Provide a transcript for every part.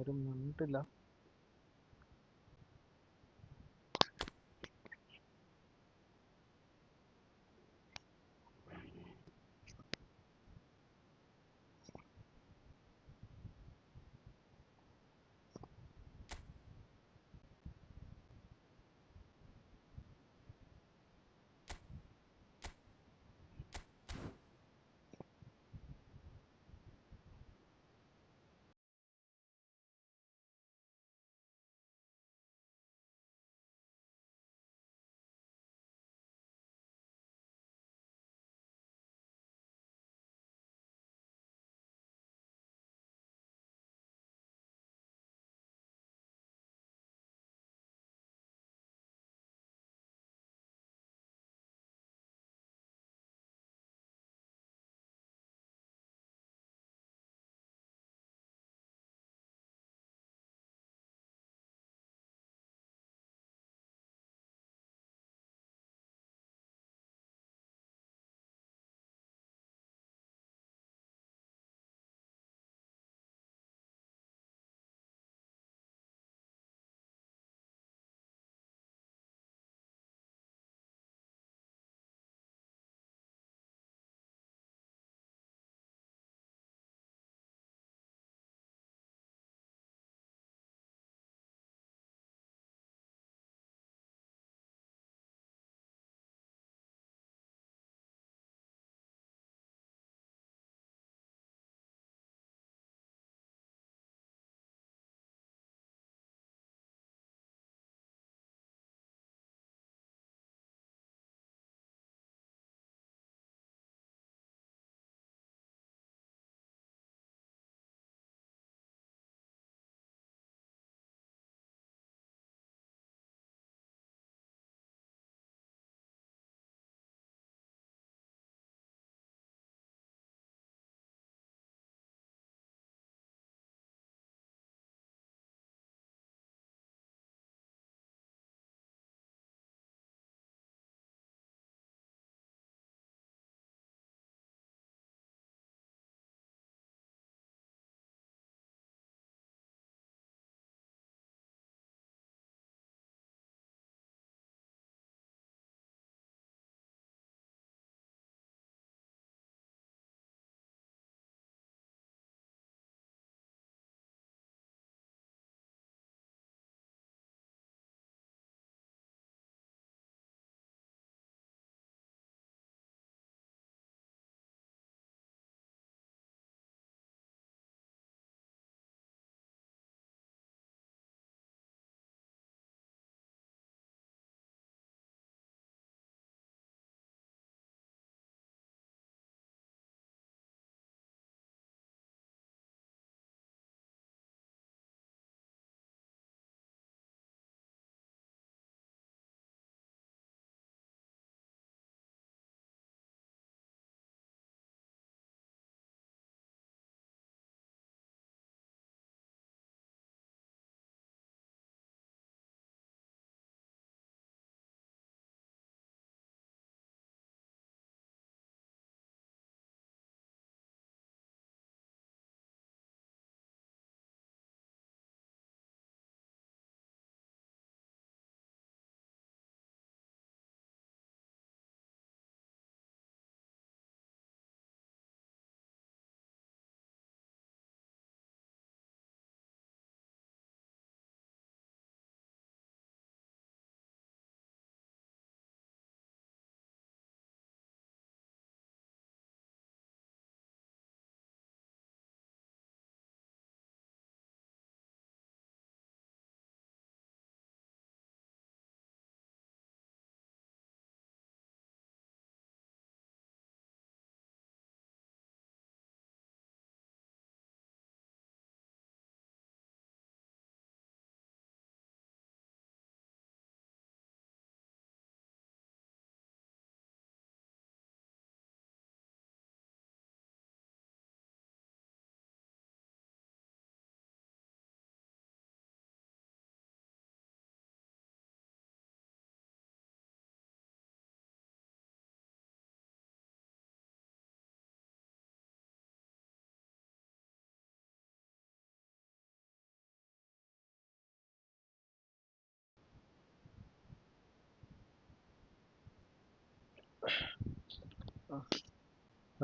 ഒരു മിനിറ്റില്ല.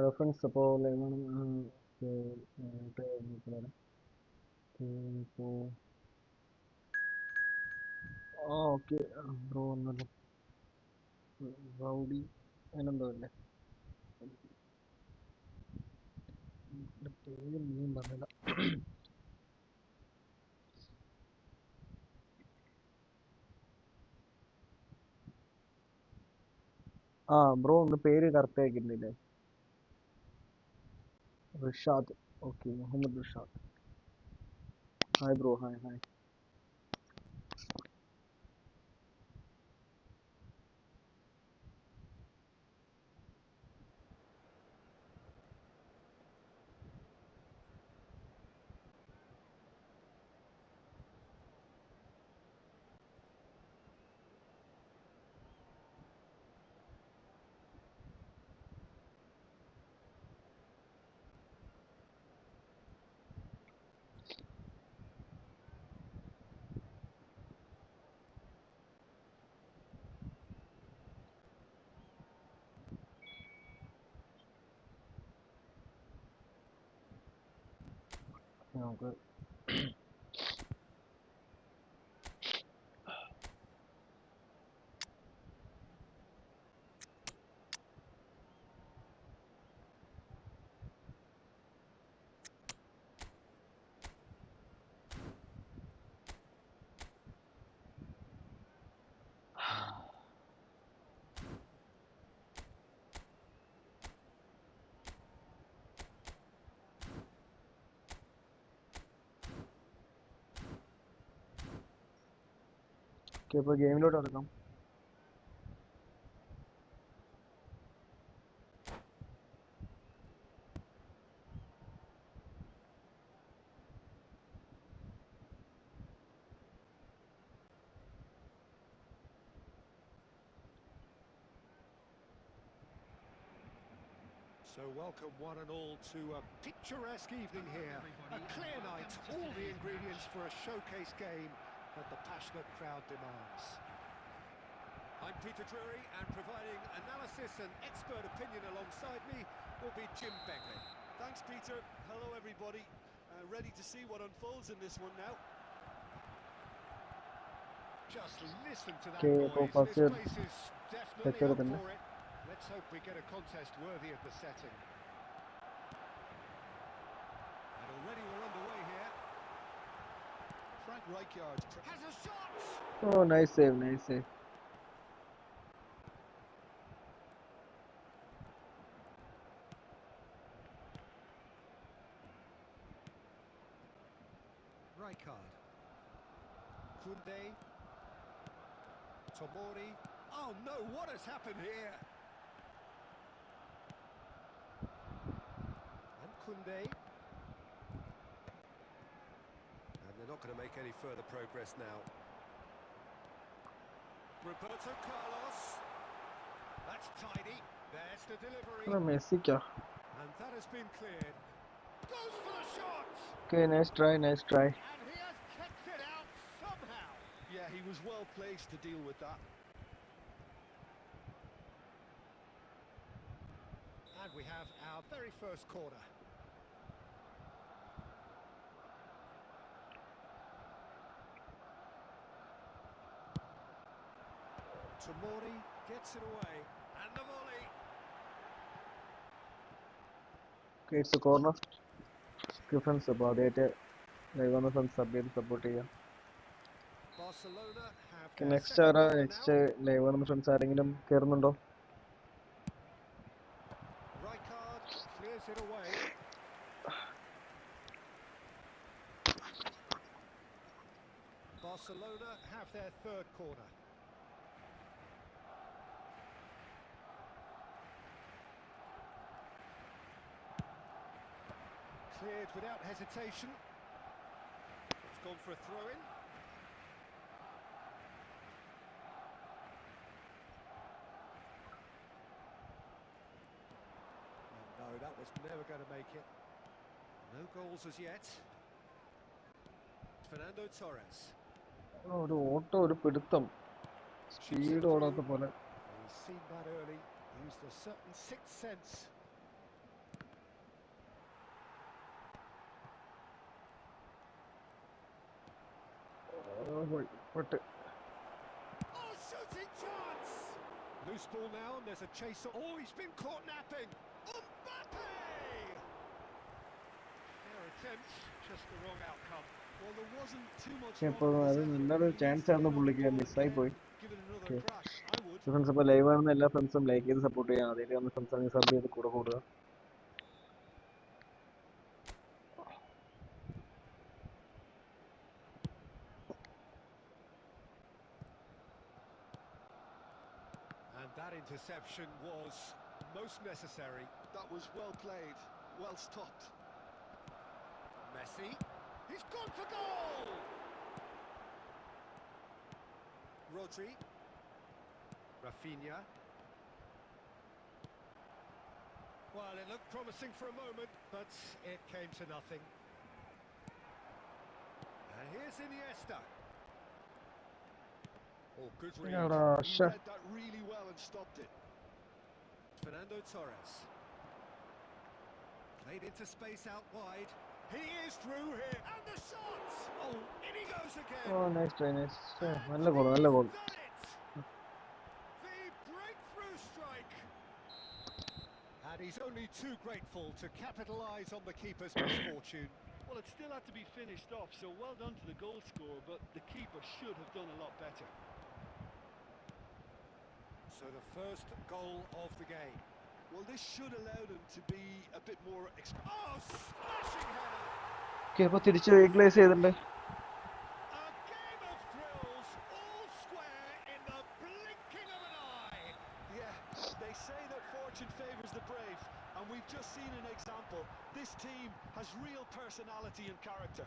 reference അപ്പോൾ ഓക്കെ ബ്രോ ഒന്നല്ലോ റൗഡി അതിനെന്തോ അല്ലേ പേര് നീയും പറഞ്ഞില്ല. ആ ബ്രോ ഒന്ന് പേര് കറക്റ്റ് ആക്കിയിരുന്നില്ലേ? Rishad. Okay, Muhammad Rishad. Hi bro, hi hi. നമുക്ക് ഇപ്പോൾ ഗെയിമിലോട്ട് കിടക്കാം. So welcome one and all to a picturesque evening here. A clear night, all the ingredients for a showcase game that the passionate crowd demands. I'm Peter Drury, and providing analysis and expert opinion alongside me will be Jim Beckley. Thanks, Peter. Hello, everybody. Ready to see what unfolds in this one now. Just listen to that Okay, noise. first This place is definitely up then. for it. Let's hope we get a contest worthy of the setting. And already we're underway here. Frank Rijkaard Has a shot! Oh, nice save, nice save. Rijkaard. Kunde. Tomori. Oh no, what has happened here? And Kunde. And they're not going to make any further progress now. Roberto Carlos. That's tidy. There's the delivery. മെസ്സിക്കാ. And that has been cleared. Goes for the shot! Okay, nice try, nice try. And he has kicked it out somehow. Yeah, he was well placed to deal with that. And we have our very first corner. Tomori gets it away. And the volley. Okay, it's a corner. Difference അപ്പോൾ അതായിട്ട് live വന്ന sub ചെയ്ത് support ചെയ്യാം. Barcelona have Okay, their next second ആരാ? corner next now. Live വന്ന friends ആരെങ്കിലും കയറുന്നുണ്ടോ? Rijkaard clears it away. Barcelona have their third corner. Cleared without hesitation. It's gone for a throw-in. No, that was never going to make it. No goals as yet. Fernando Torres. ഒരു auto, ഒരു പിടുത്തം, speed ഓടാത്ത പോലെ. He's seen that early. He used a certain sixth sense. What? Oh, shooting chance! Loose ball now, and there's a chase. Oh, he's been caught napping. Mbappe! Their attempt, just the wrong outcome. Well, there wasn't too much Okay, wrong അപ്പോൾ with his അത് effort നല്ലൊരു really chance to get ആയിരുന്നു on the പുള്ളിക്ക് ball മിസ്സായി again, പോയി. give it another okay, crack. I would. Friends, അപ്പോൾ live ആണെന്ന് എല്ലാ ഫ്രണ്ട്സും ലൈക്ക് ചെയ്ത് സപ്പോർട്ട് ചെയ്യുക. ആദ്യമായിട്ട് വന്ന് ഫ്രണ്ട്സ് ആണെങ്കിൽ സബ് ചെയ്ത് കൂടെ കൂടുക. And that interception was most necessary. That was well played, well stopped. Messi, he's gone for goal! Rodri, Rafinha. Well, it looked promising for a moment, but it came to nothing. And here's Iniesta. Oh, good read. He read that really well and stopped it. Fernando Torres. Played into space out wide. He is through here, and the shot! Oh, in he goes again! Oh, nice try, nice. നല്ല And goal, നല്ല he's goal. done it! The breakthrough strike! And he's only too grateful to capitalise on the keeper's misfortune. Well, it still had to be finished off, so well done to the goal scorer, but the keeper should have done a lot better. So the first goal of the game. Well, this should allow them to be a bit more... Oh, smashing header! Okay, അപ്പോൾ തിരിച്ച് replace ചെയ്തിട്ടുണ്ട്. A game of thrills, all square in the blinking of an eye. Yeah, they say that fortune favours the brave, and we've just seen an example. This team has real personality and character.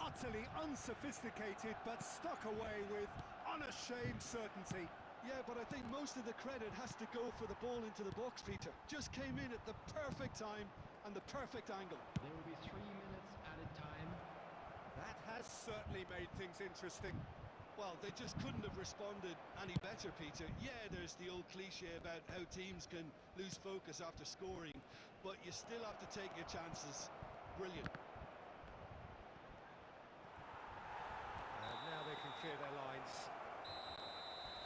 Utterly unsophisticated, but stuck away with unashamed certainty. Yeah, but I think most of the credit has to go for the ball into the box, Peter. Just came in at the perfect time and the perfect angle. There will be 3 minutes added time. That has certainly made things interesting. Well, they just couldn't have responded any better, Peter. Yeah, there's the old cliche about how teams can lose focus after scoring, but you still have to take your chances. Brilliant. And now they can clear their lines.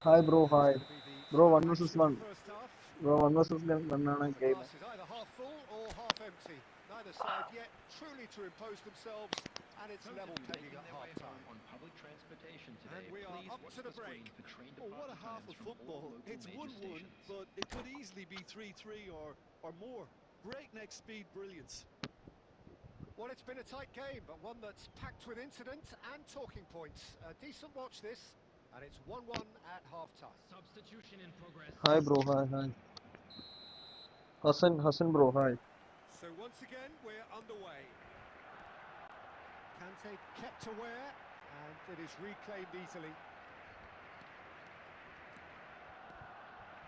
Hi bro, hi It's gonna be the bro. 1 final vs action of 1. the first half. Bro, 1 vs 1 ആണ് The game. glass is either half full or half empty. Neither side yet truly to impose themselves, and it's level pegging at half time. On public transportation today. And we are Please up watch to the the screen break. for train Oh, what a departure half times of from all football. local It's major 1-1, stations. but it could easily be 3-3 or more. Breakneck speed brilliance. Well, it's been a tight game, but one that's packed with incident and talking points. A decent watch this, and it's 1-1 at half-time. Substitution in progress. Hi bro, hi, hi. Hasan bro, hi. So once again, we're underway. Kante kept aware, and it is reclaimed easily.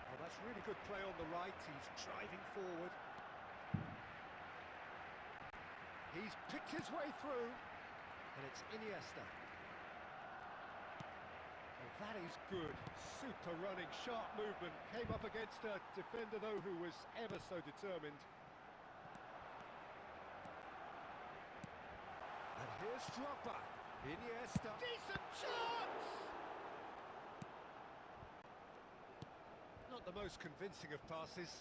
Oh, that's really good play on the right. He's driving forward. He's picked his way through, and it's Iniesta. Oh, that is good. Super running, sharp movement. Came up against a defender, though, who was ever so determined. And here's Drogba. Iniesta. Decent chance! Not the most convincing of passes.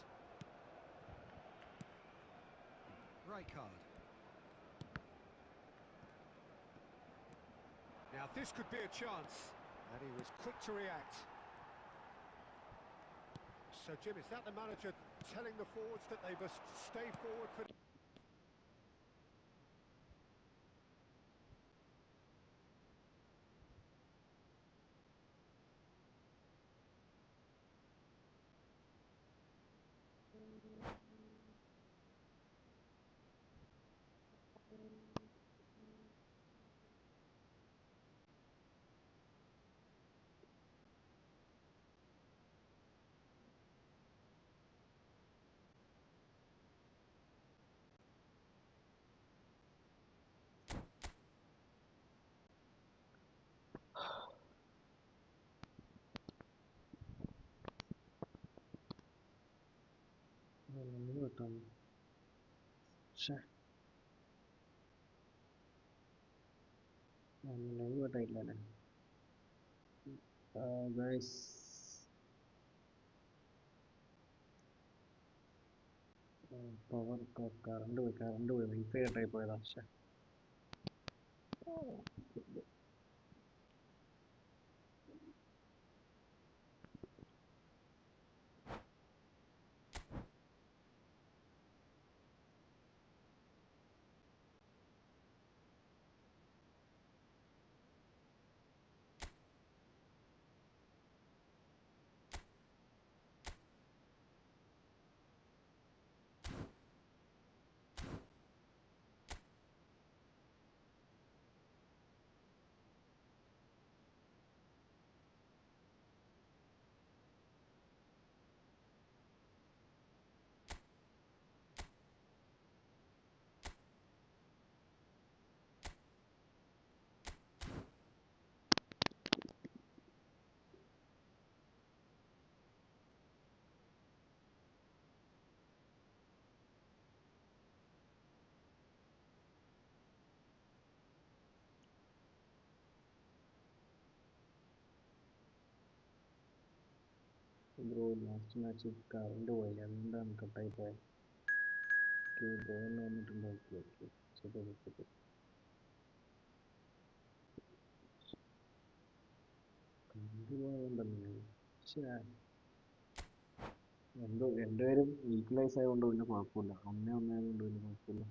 Rijkaard. Now this could be a chance, and he was quick to react. So Jim, is that the manager telling the forwards that they must stay forward for... നമുക്ക് കിട്ടാം. പക്ഷേ നമുക്ക് കിട്ടായില്ലല്ലേ guys. Power current പോയി wifi കട്ടായി പോയതാ. പക്ഷേ bro last match current പോയി, അതുകൊണ്ടാണ് കട്ടായി പോയത്. ബ്രോന്ന് വന്നിട്ടുണ്ടോ? ഓക്കെ ഓക്കെ, ശരി. കറണ്ട് പോയതുകൊണ്ടല്ലേ? പക്ഷേ എന്തോ രണ്ടുപേരും ഈക്വലൈസ് ആയതുകൊണ്ട് പിന്നെ കുഴപ്പമില്ല. 1-1 ആയതുകൊണ്ട് പിന്നെ കുഴപ്പമില്ല.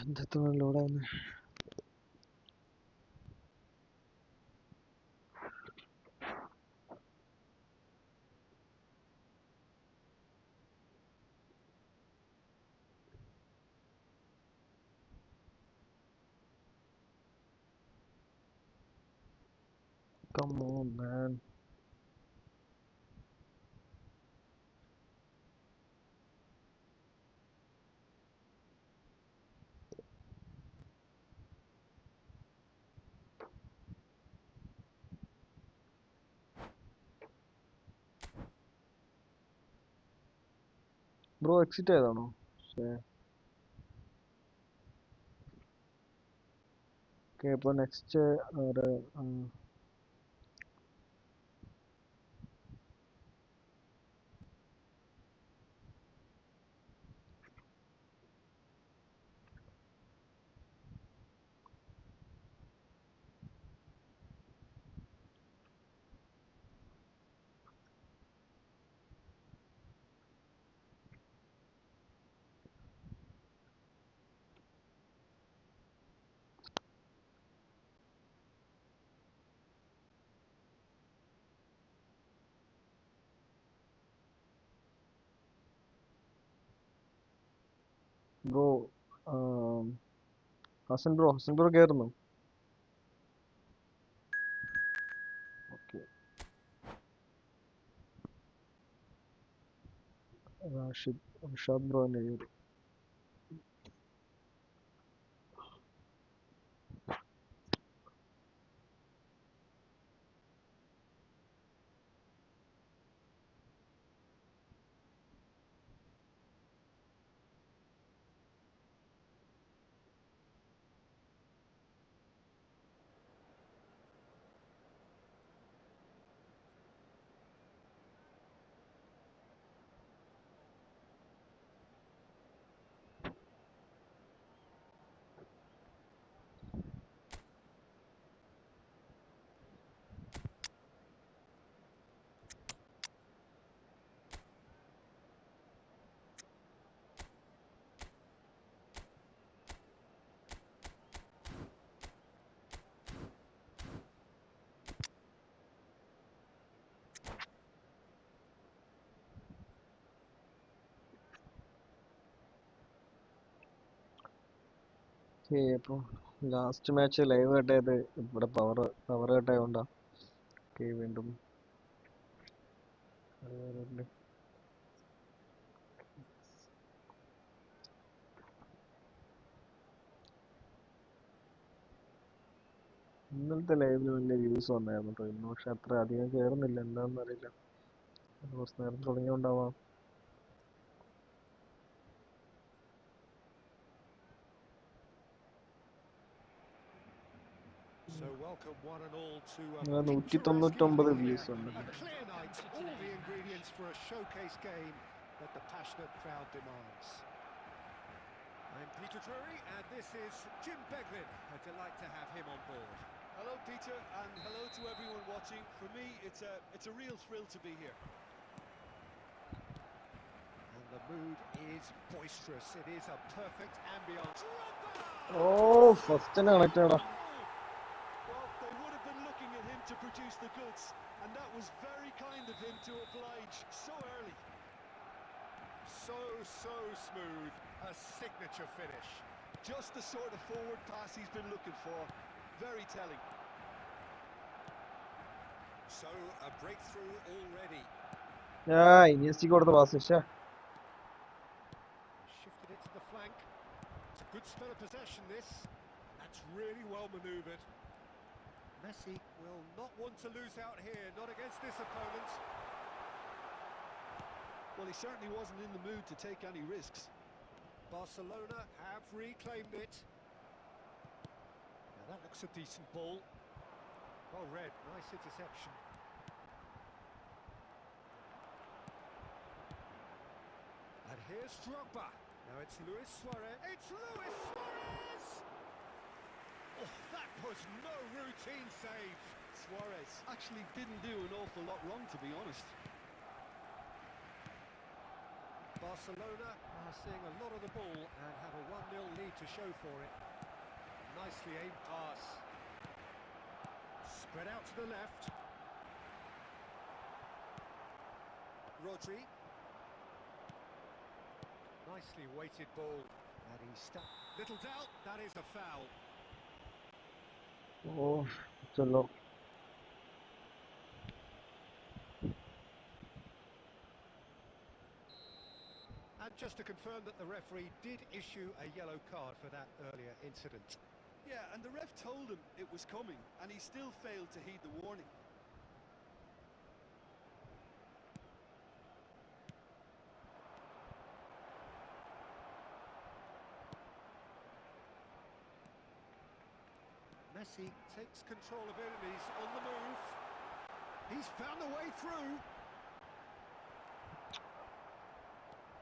എന്തെത്ര ലോഡാന്ന് come on man. Bro exit ആയതാണോ? പക്ഷേ ഓക്കെ, ഇപ്പോൾ നെക്സ്റ്റ് ബ്രോ ഹസൻ ബ്രോ കയറുന്നു. Rashad bro ne. ഇപ്പോൾ ലാസ്റ്റ് മാച്ച് ലൈവ് കട്ടായത് ഇവിടെ പവർ കട്ടായതുകൊണ്ടാ. വീണ്ടും ഇന്നലത്തെ ലൈവിൽ വലിയ വ്യൂസ് വന്നായിരുന്നു കേട്ടോ ഇന്ന്, പക്ഷെ അത്ര അധികം കയറുന്നില്ല, എന്താണെന്ന് അറിയില്ല. കുറച്ച് നേരം തുടങ്ങിയോണ്ടാവാം. So welcome one and all to a 199 views a ഉണ്ട്. clear night, all the ingredients for a showcase game that the passionate crowd demands. I'm Peter Drury and this is Jim Beglin. A delight to have him on board. Hello Peter, and hello to everyone watching. For me, it's a real thrill to be here. And the mood is boisterous. It is a perfect ambience. Oh, first connected. Well, they would have been looking at him to produce the goods, and that was very kind of him to oblige so early. So smooth, a signature finish. Just the sort of forward pass he's been looking for. Very telling. So a breakthrough already. Iniesta കൊടുത്ത pass. Shifted it to the flank. It's a good spell of possession this. That's really well manoeuvred. Messi will not want to lose out here, not against this opponent. Well, he certainly wasn't in the mood to take any risks. Barcelona have reclaimed it. Now that looks a decent ball. Well read, nice interception. And here's Drogba. Now it's Luis Suarez. It's Luis Suarez! Oh, that was no routine save. Suarez actually didn't do an awful lot wrong, to be honest. Barcelona are seeing a lot of the ball and have a 1-0 lead to show for it. Nicely aimed pass. Spread out to the left. Rodri. Nicely weighted ball. And he's stuck. Little doubt, that is a foul. Oh, chalo. And just to confirm that the referee did issue a yellow card for that earlier incident. Yeah, and the ref told him it was coming, and he still failed to heed the warning. Messi takes control of it and he's on the move. He's found a way through.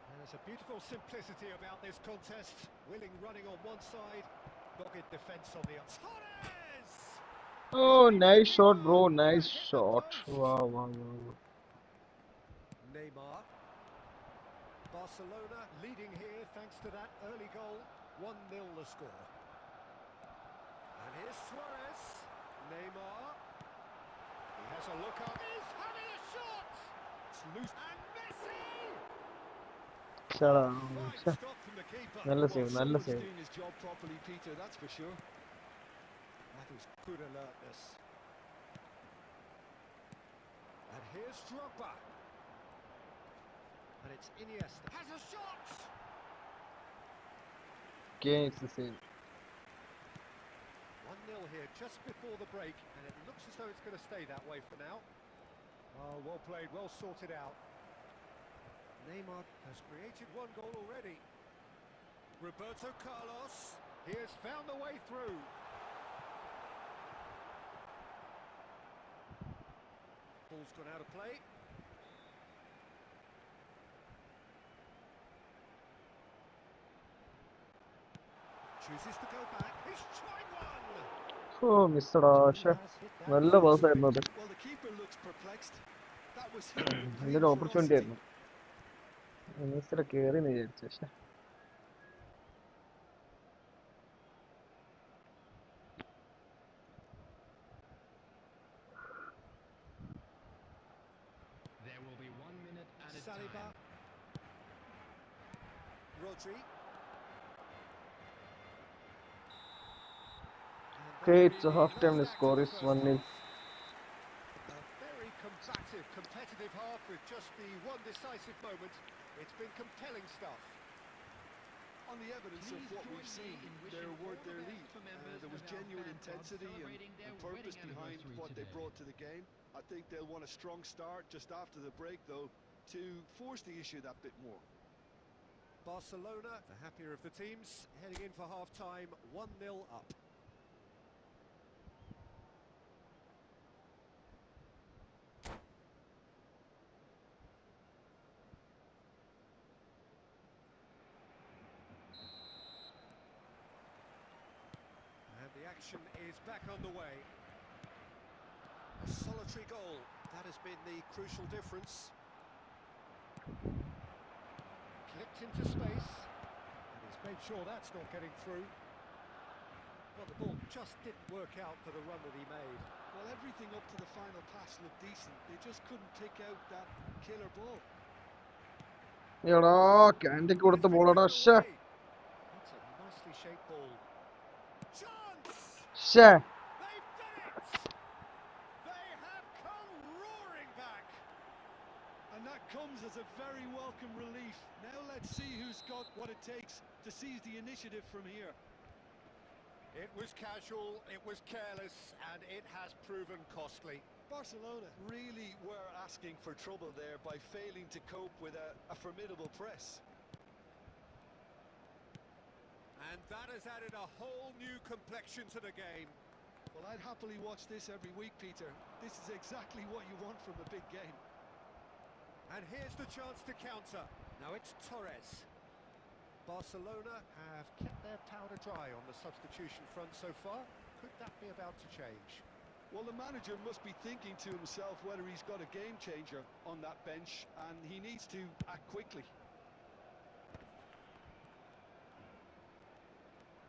And there's a beautiful simplicity about this contest. Willing running on one side, dogged defence on the other. Torres! Oh, nice shot, bro. Nice shot. Wow. Neymar. Barcelona leading here thanks to that early goal. 1-0 the score. And here's Suarez. Neymar. He has a look up. He's having a shot! It's loose. And Messi! Fine stop from the keeper. Someone's doing his job properly, Peter, that's for sure. That is good alertness. And here's Drogba. And it's Iniesta. Has a shot! Again, it's the same. 1-0 here just before the break, and it looks as though it's going to stay that way for now. Oh, well played, well sorted out. Neymar has created one goal already. Roberto Carlos, he has found the way through. Ball's gone out of play. Chooses to go back. He's tried one! Oh, missed it. നല്ല pass ആയിരുന്നു അത്. Well, the keeper looks perplexed. That was human നല്ലൊരു opportunity ferocity. ആയിരുന്നു. മിസ്സിലെ കേറി വിചാരിച്ചു പക്ഷെ. There will be 1 minute added Saliba. time. Rodri. Okay, it's a half time. The score is 1-0. A very combative, competitive half with just the one decisive moment. It's been compelling stuff. On the evidence of Please what join we've me seen, in wishing there all were the their best lead. for members There was of our genuine fan club intensity celebrating their and purpose wedding behind anniversary what they today. brought to the game. I think they'll want a strong start just after the break, though, to force the issue that bit more. Barcelona, the happier of the teams, heading in for half-time, 1-0 up. And the action is back underway. A solitary goal, that has been the crucial difference. Clipped into space, and he's made sure that's not getting through. Well, the ball just didn't work out for the run that he made. Well, everything up to the final pass looked decent. They just couldn't pick out that killer ball. എടാ ക്യാൻഡിക്ക് കൊടുത്ത It's been ബോളടാ. given away. That's a nicely shaped ball. Chance! ശ്ശേ. They've done it! They have come roaring back. And that comes as a very welcome relief. Now let's see who's got what it takes to seize the initiative from here. It was casual, it was careless, and it has proven costly. Barcelona really were asking for trouble there by failing to cope with a formidable press. And that has added a whole new complexion to the game. Well, I'd happily watch this every week, Peter. This is exactly what you want from a big game. And here's the chance to counter. Now it's Torres. Barcelona have kept their powder dry on the substitution front so far. Could that be about to change? Well, the manager must be thinking to himself whether he's got a game changer on that bench, and he needs to act quickly.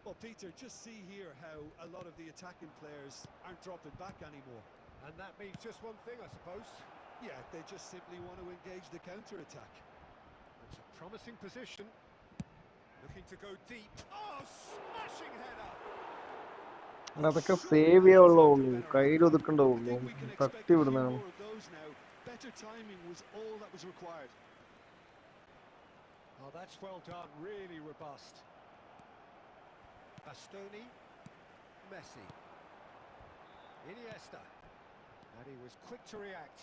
Well, Peter, just see here how a lot of the attacking players aren't dropping back anymore. And that means just one thing, I suppose. Yeah, they just simply want to engage the counter-attack. It's a promising position. Looking to go deep. Oh, smashing header! അതൊക്കെ save ചെയ്യാവുള്ളൂ, കയ്യിൽ ഒതുക്കണ്ടാവുള്ളൂ, I think we can expect തട്ടി a few വിടുന്നതാണ്. more of those now. Better timing was all that was required. Oh, that's well done, really robust. Bastoni, Messi, Iniesta, and he was quick to react.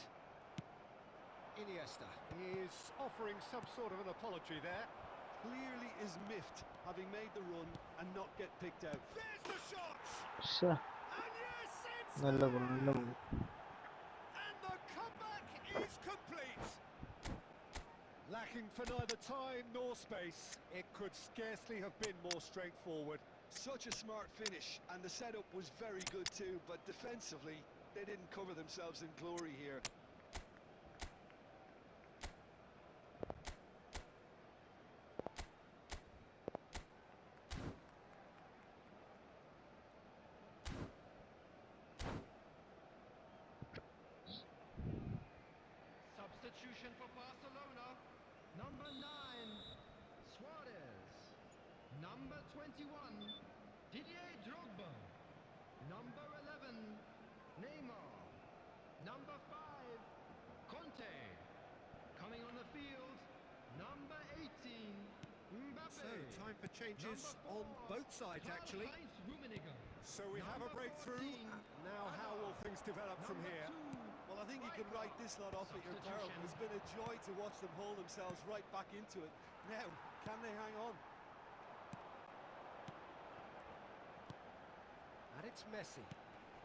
Iniesta is offering some sort of an apology there. Clearly is miffed, having made the run and not get picked out. There's the shot! ശ്ശേ. And yes, it's നല്ല there! goal, നല്ല goal. And the comeback is complete. Lacking for neither time nor space, it could scarcely have been more straightforward. Such a smart finish, and the setup was very good too, but defensively, they didn't cover themselves in glory here. Substitution for Barcelona. Number 9, Suarez. Number 21, Didier Drogba. Number 11, Neymar. Number 5, Conte. Coming on the field, So, time for changes on both sides, actually. So we have a breakthrough. Now, how will things develop from here? Well, I think you can write this lot off at your peril. It's been a joy to watch them haul themselves right back into it. Now, can they hang on? And it's Messi,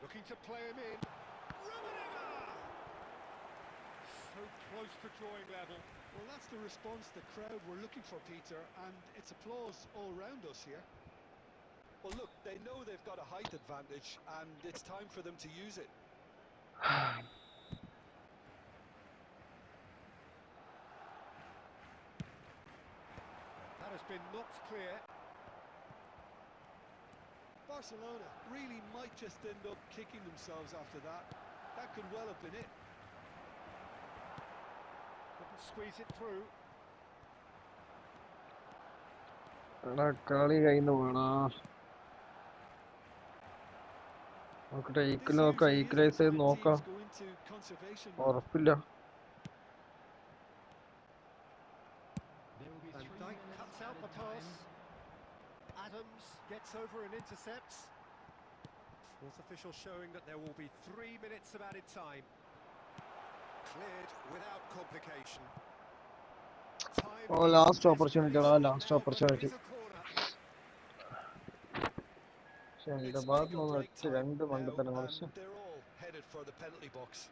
looking to play him in. Rummenigge! So close to drawing level. Well, that's the response the crowd were looking for, Peter, and it's applause all round us here. Well, look, they know they've got a height advantage, and it's time for them to use it. That has been knocked clear. Barcelona really might just end up kicking themselves after that. That could well have been it. Couldn't squeeze it through. കളി കഴിഞ്ഞു പോണാ നോക്കട്ടെ equalise ചെയ്ത് നോക്കാം ഉറപ്പില്ല And Dyke cuts out the pass. Adams gets over and intercepts. Fourth official showing that there will be 3 minutes of added time. Cleared without complication. Oh, last opportunity, last opportunity. It's make or break time now, and they're all headed for the penalty box.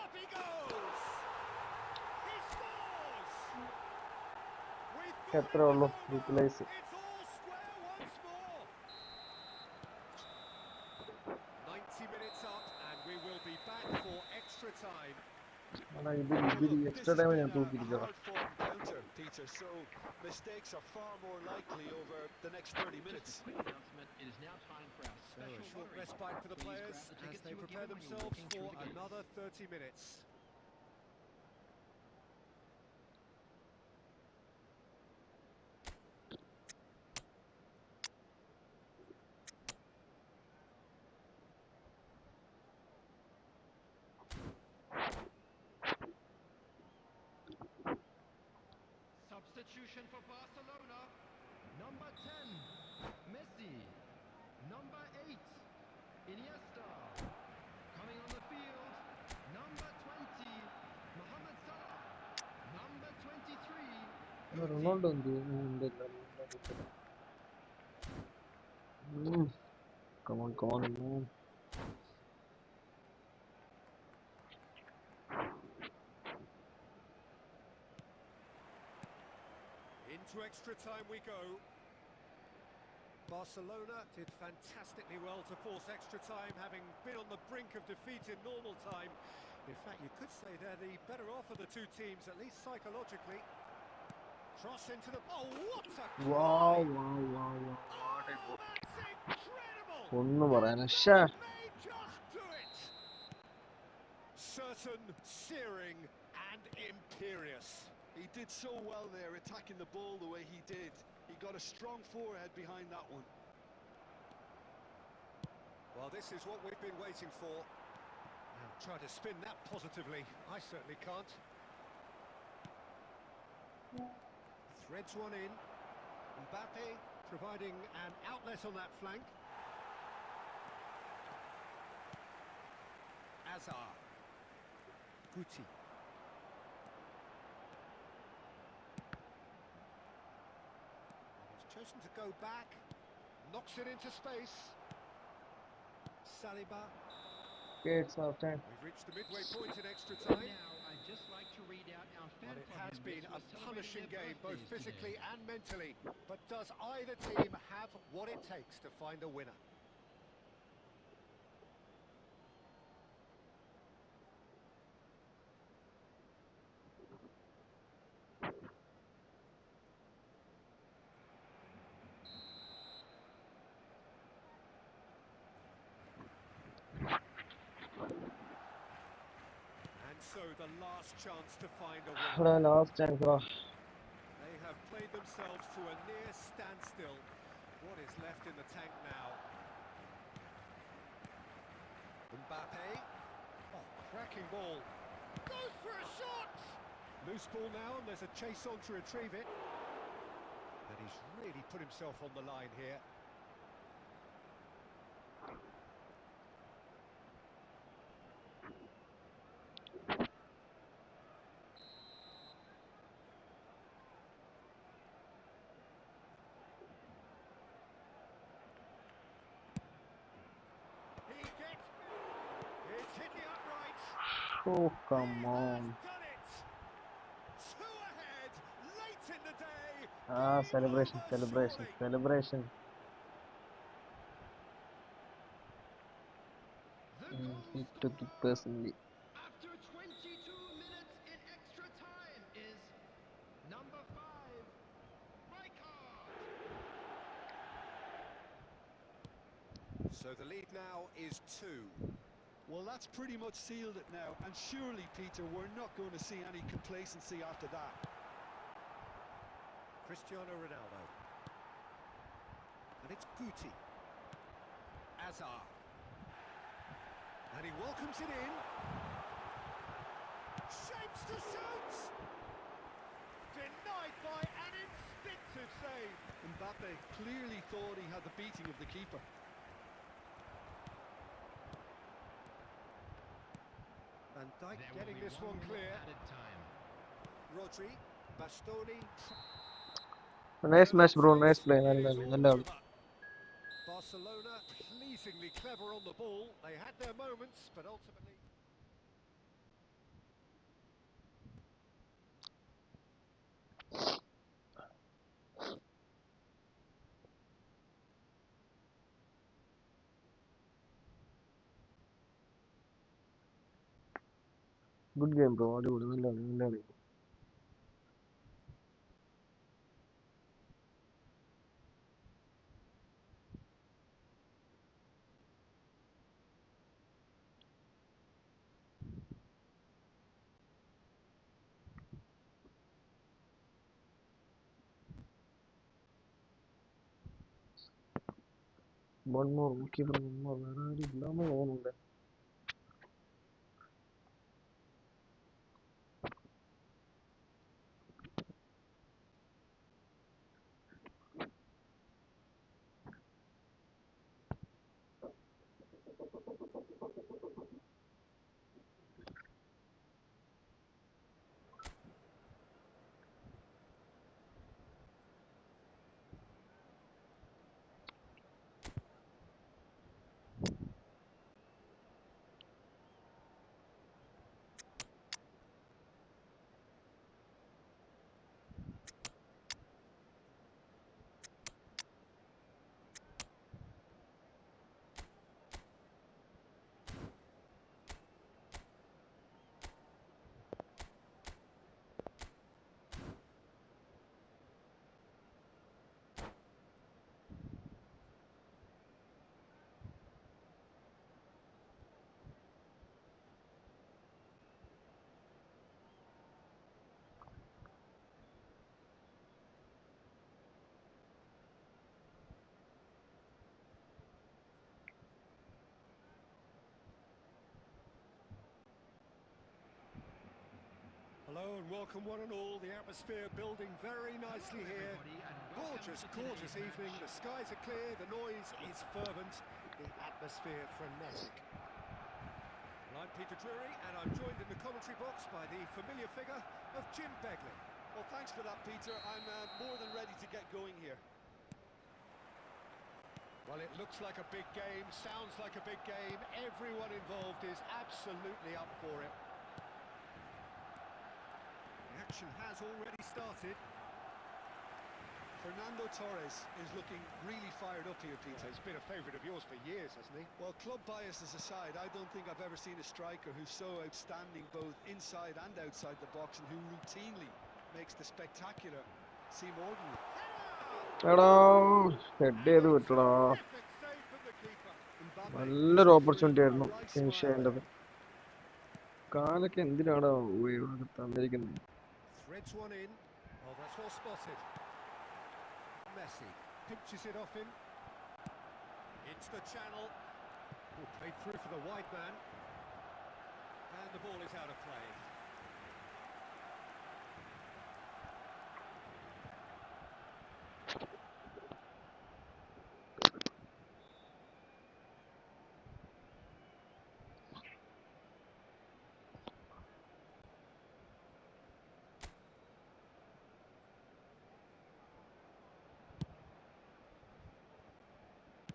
Up he goes! He scores! എത്ര ഉള്ളൂ equalise It's all square once more. 90 minutes up, and we will be back for extra time. ഇതിൽ extra time ഞാൻ തൂക്കിയിരിക്കണം Counter, Peter, so mistakes are far more likely over the next 30 minutes. Quick announcement, it is now time for our So a special short lottery. respite for the Please players grab the as tickets they you were prepare given when you were themselves looking through for the gates. another 30 minutes. Substitution for Barcelona. Number 10, Messi. Number 8, Iniesta. Coming on the field, number 20, Mohamed Salah. Number 23, Ronaldo come on come on Into extra time we go. Barcelona did fantastically well to force extra time, having been on the brink of defeat in normal time. In fact, you could say they're the better off of the two teams, at least psychologically. Cross into the... Oh, what a... Wow. Oh, that's incredible! ഒന്നും പറയാനാ May just do it! Certain, searing, and imperious. He did so well there, attacking the ball the way he did. He got a strong forehead behind that one. Well, this is what we've been waiting for. Now, try to spin that positively. I certainly can't. Threads one in. Mbappe providing an outlet on that flank. Azar. Guti. He's chosen to go back. Knocks it into space. Saliba. It's half time. We've reached the midway point in extra time. Now, I'd just like to read out our fan But it club has been members a who are punishing celebrating game, their both birthdays physically today. and mentally. But does either team have what it takes to find a winner? And so the last chance to find a winner. Last chance They have played themselves to a near standstill. What is left in the tank now? Mbappe. Oh, cracking ball. Goes for a shot! Loose ball now, and there's a chase on to retrieve it. And he's really put himself on the line here. It's hit the uprights. Oh, come on. Done it. Two ahead, late in the day. Ah, Game celebration, over, celebration, surely. celebration. The goal He took it scorer personally. after 22 minutes in extra time is number 5, Rijkaard. So the lead now is 2. Well, that's pretty much sealed it now, and surely, Peter, we're not going to see any complacency after that. Cristiano Ronaldo. And it's Guti. Azar. And he welcomes it in. Shapes to shoot! Denied by an instinctive save. Mbappe clearly thought he had the beating of the keeper. Van Dijk There will getting be this 1 one minute clear. added time. Rodri, Bastoni. Nice match, bro. Nice play. It is Nalla all കളി. over. Barcelona pleasingly clever on the ball. They had their moments, but ultimately... Good game, bro. അടിപൊളി. നല്ല കളി. One more. Keeper, one more. വേറെ ആരും ഇല്ലാന്ന് തോന്നുന്നുണ്ട്. Hello and welcome one and all. The atmosphere building very nicely here. Gorgeous, gorgeous evening. The skies are clear, the noise is fervent, the atmosphere frenetic. And I'm Peter Drury, and I'm joined in the commentary box by the familiar figure of Jim Begley. Well, thanks for that, Peter. I'm more than ready to get going here. Well, it looks like a big game, sounds like a big game. Everyone involved is absolutely up for it. The action has already started. Fernando Torres is looking really fired up here, Peter. He's been a favourite of yours for years, hasn't he? Well, club biases aside, I don't think I've ever seen a striker who's so outstanding both inside and outside the box, and who routinely makes the spectacular seem ordinary. എടാ head ചെയ്ത് വിട്ടടാ. Terrific save from the keeper. Mbappe നല്ലൊരു pushing opportunity through ആയിരുന്നു with a wry finish smile. ചെയ്യേണ്ടത്. കാലൊക്കെ എന്തിനാടാ ഇവിടെ തന്നിരിക്കുന്നത്? Threads one in. Oh, that's well spotted. Messi pinches it off him. Into the channel. Oh, played through for the wide man. And the ball is out of play.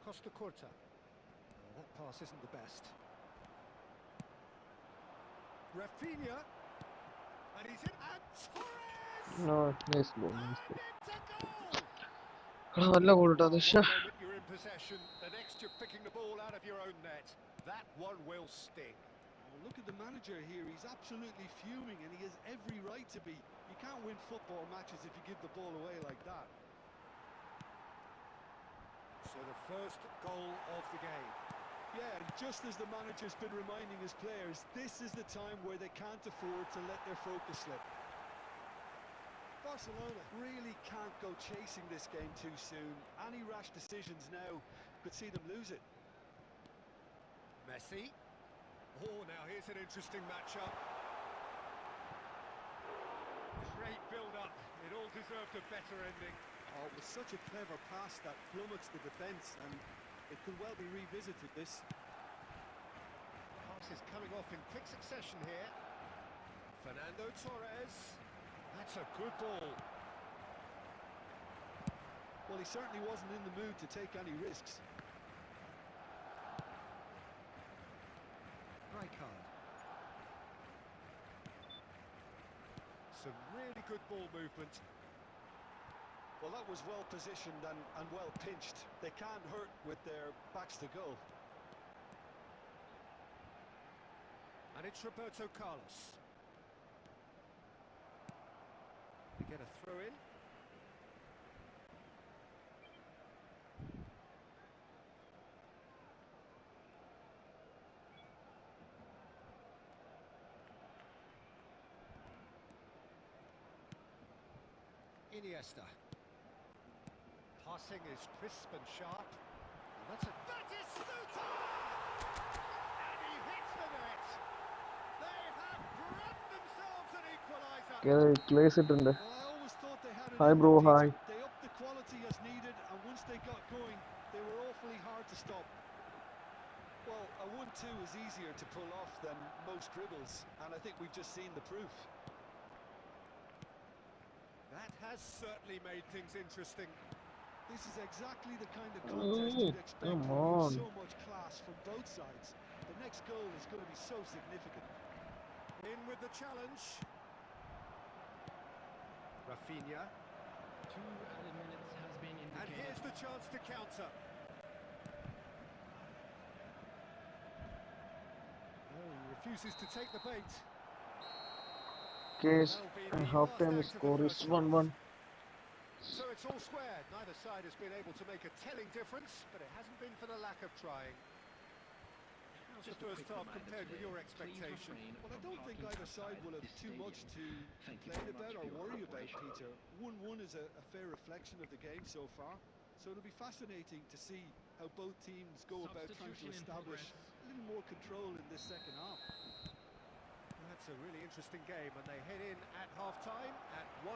Costa Corta. That pass isn't the best. Rafinha. And he's in. And Torres! No, nice ball, nice ball. And into goal! നല്ല goal ട്ടോ ദിശ. One moment you're in possession, the next you're picking the ball out of your own net. That one will sting. Well, look at the manager here. He's absolutely fuming, and he has every right to be. You can't win football matches if you give the ball away like that. So the first goal of the game. Yeah, and just as the manager's been reminding his players, this is the time where they can't afford to let their focus slip. Barcelona really can't go chasing this game too soon. Any rash decisions now could see them lose it. Messi. Oh, now here's an interesting matchup. Great build-up. It all deserved a better ending. Oh, it was such a clever pass that flummoxed the defence, and it could well be revisited, this. Pass is coming off in quick succession here. Fernando Torres. That's a good ball. Well, he certainly wasn't in the mood to take any risks. Rijkaard. Some really good ball movement. Well, that was well positioned and well pinched. They can't hurt with their backs to goal. And it's Roberto Carlos. They get a throw in. Iniesta. Passing is crisp and sharp. And that is Sluta! And he hits the net. They have grabbed themselves an equaliser. Place it in there. Well, I always thought they had it Hi in bro, them, hi. Peter. They upped the quality as needed, and once they got going, they were awfully hard to stop. Well, a 1-2 is easier to pull off than most dribbles, and I think we've just seen the proof. That has certainly made things interesting. This is exactly the kind of contest you'd expect come when you have on. so much class from both sides. The next goal is going to be so significant. In with the challenge. Rafinha. 2 added minutes has been indicated. And here's the chance to counter. Oh, he refuses to take the bait. Case That'll be the half last time act of the score is first half. 1-1. So it's all square. Neither side has been able to make a telling difference, but it hasn't been for the lack of trying. How's the first half compared with your expectation? Well, I don't think either side will have too much to complain about or worry about, Peter. 1-1 is a fair reflection of the game so far, so it'll be fascinating to see how both teams go about trying to establish a little more control in this second half. That's a really interesting game, and they head in at half-time at 1-1.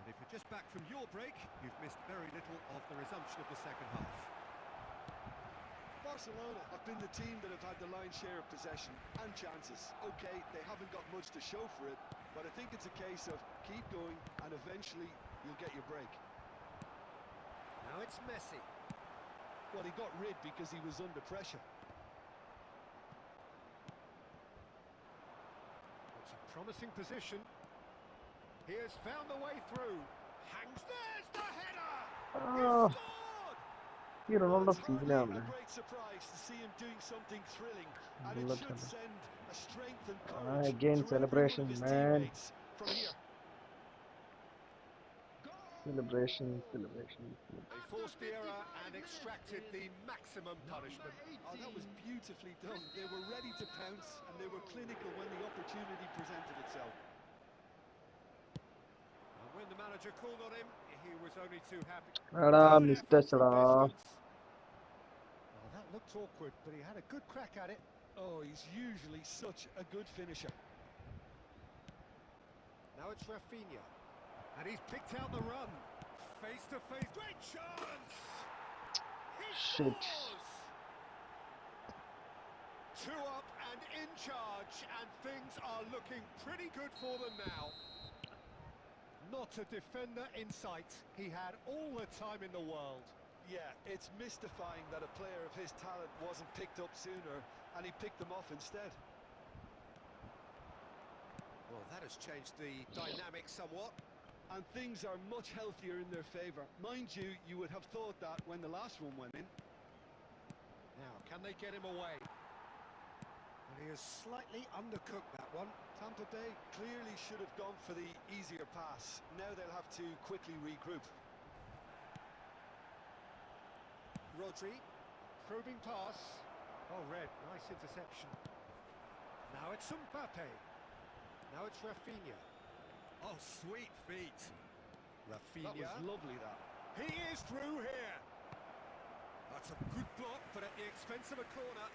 And if you're just back from your break, you've missed very little of the resumption of the second half. Barcelona have been the team that have had the lion's share of possession and chances. Okay, they haven't got much to show for it, but I think it's a case of keep going and eventually you'll get your break. Now it's Messi. Well, he got rid because he was under pressure. It's a promising position. He has found the way through. Hangs, there's the header! Ah, He scored! ഈ Ronaldo It's hardly സീനാണ്. a great surprise to see him doing something thrilling, and it Bullet should header. send a strength and courage Again to every one celebration, of his man. teammates from here. Celebration. They forced the error and extracted the maximum punishment. Oh, that was beautifully done. They were ready to pounce, and they were clinical when the opportunity presented itself. And When the manager called on him, he was only too happy. Ada Good missed effort from da. distance. Well, that looked awkward, but he had a good crack at it. Oh, he's usually such a good finisher. Now it's Rafinha. And he's picked out the run. Face to face. Great chance! He Shit. scores! 2 up and in charge, and things are looking pretty good for them now. Not a defender in sight. He had all the time in the world. Yeah, it's mystifying that a player of his talent wasn't picked up sooner, and he picked them off instead. Well, that has changed the dynamic somewhat. And things are much healthier in their favour. Mind you, you would have thought that when the last one went in. Now, can they get him away? And he has slightly undercooked that one. Tampa Bay clearly should have gone for the easier pass. Now they'll have to quickly regroup. Rodri, probing pass. Oh, red, nice interception. Now it's Mbappe. Now it's Rafinha. Oh, sweet feet. Rafinha. That was lovely, that. He is through here. That's a good block, but at the expense of a corner.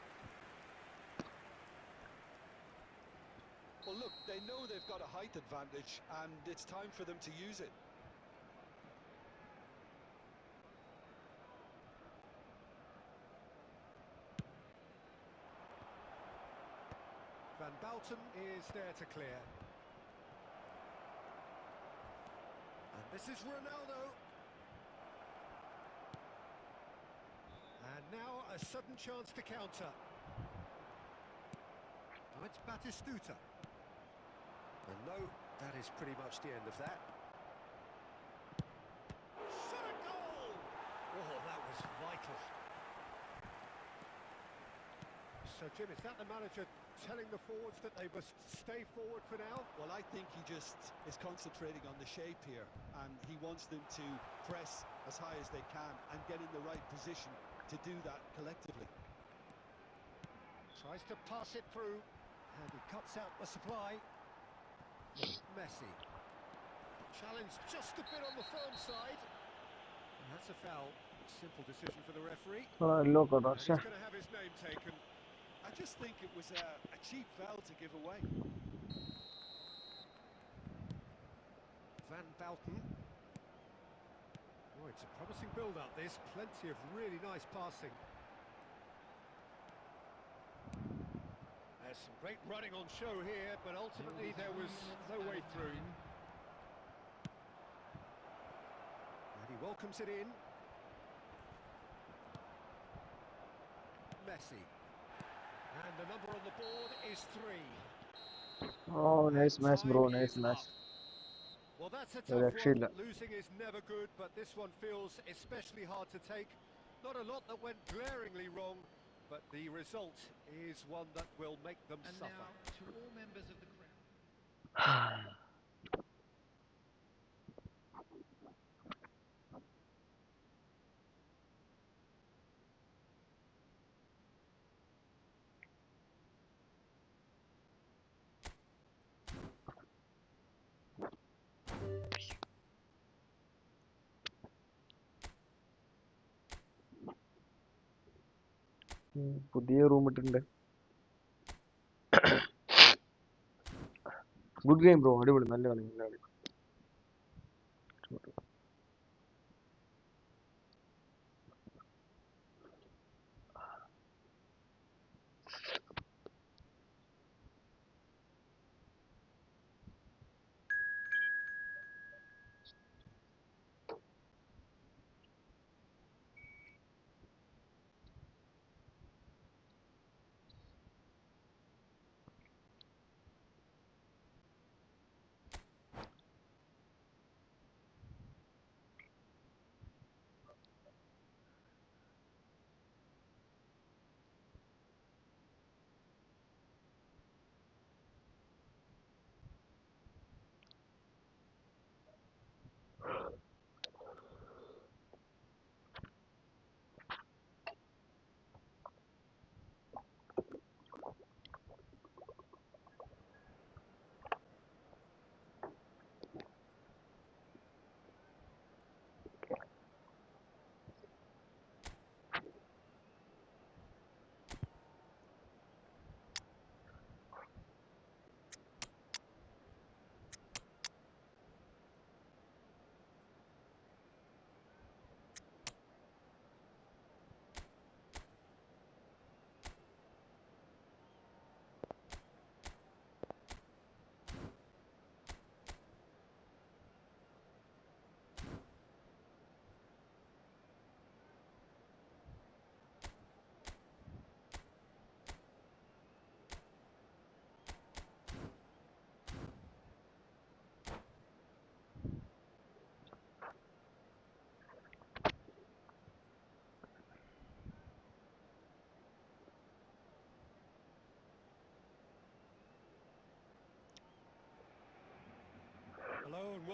Well, look, they know they've got a height advantage, and it's time for them to use it. Van Balten is there to clear. And this is Ronaldo. And now a sudden chance to counter. Now it's Batistuta. And no, that is pretty much the end of that. Shot a goal! Oh, that was vital. So, Jim, is that the manager telling the forwards that they must stay forward for now? Well, I think he just is concentrating on the shape here, and he wants them to press as high as they can and get in the right position to do that collectively. Tries to pass it through, and he cuts out the supply. Messi. Challenge just a bit on the firm side. And that's a foul. Simple decision for the referee. Yellow card. And he's going to have his name taken. I just think it was a cheap foul to give away. Van Balten. Oh, it's a promising build-up, this. Plenty of really nice passing. There's some great running on show here, but ultimately there was no way through. And he welcomes it in. Messi. And the number on the board is 3. Oh, nice And match, bro. time Nice is match. up. Well, that's a Yeah, tough actually, one. Losing is never good, but this one feels especially hard to take. Not a lot that went glaringly wrong, but the result is one that will make them And suffer. now, to all members of the crowd. പുതിയ room ഇട്ടിട്ടുണ്ട്. Good game bro, അടിപൊളി, നല്ല കളി, നല്ല കളി.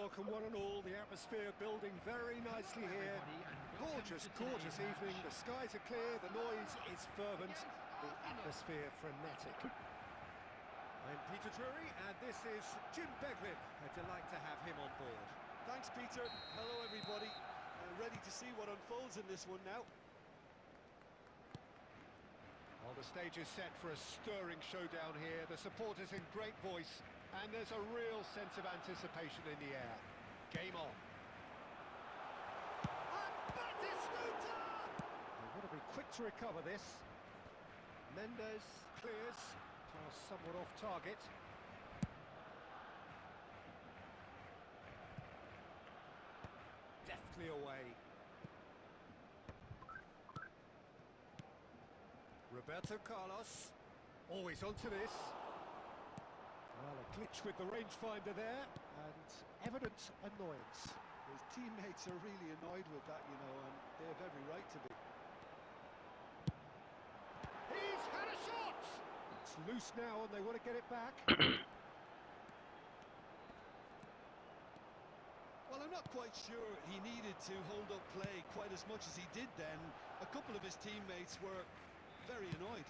welcome one and all. The atmosphere building very nicely here. Gorgeous, gorgeous evening. The skies are clear, the noise is fervent, the atmosphere frenetic. I'm Peter Drury, and this is Jim Beglin. A delight to have him on board. Thanks, Peter. Hello, everybody. Ready to see what unfolds in this one now. Well, the stage is set for a stirring showdown here. The supporters in great voice, and there's a real sense of anticipation in the air. Game on. They've got to be quick to recover this. Mendes clears, pass somewhat off target. Deftly away. Roberto Carlos, always onto this. Well, a glitch with the rangefinder there, and evident annoyance. His teammates are really annoyed with that, you know, and they have every right to be. He's had a shot! It's loose now, and they want to get it back. Well, I'm not quite sure he needed to hold up play quite as much as he did then. A couple of his teammates were very annoyed.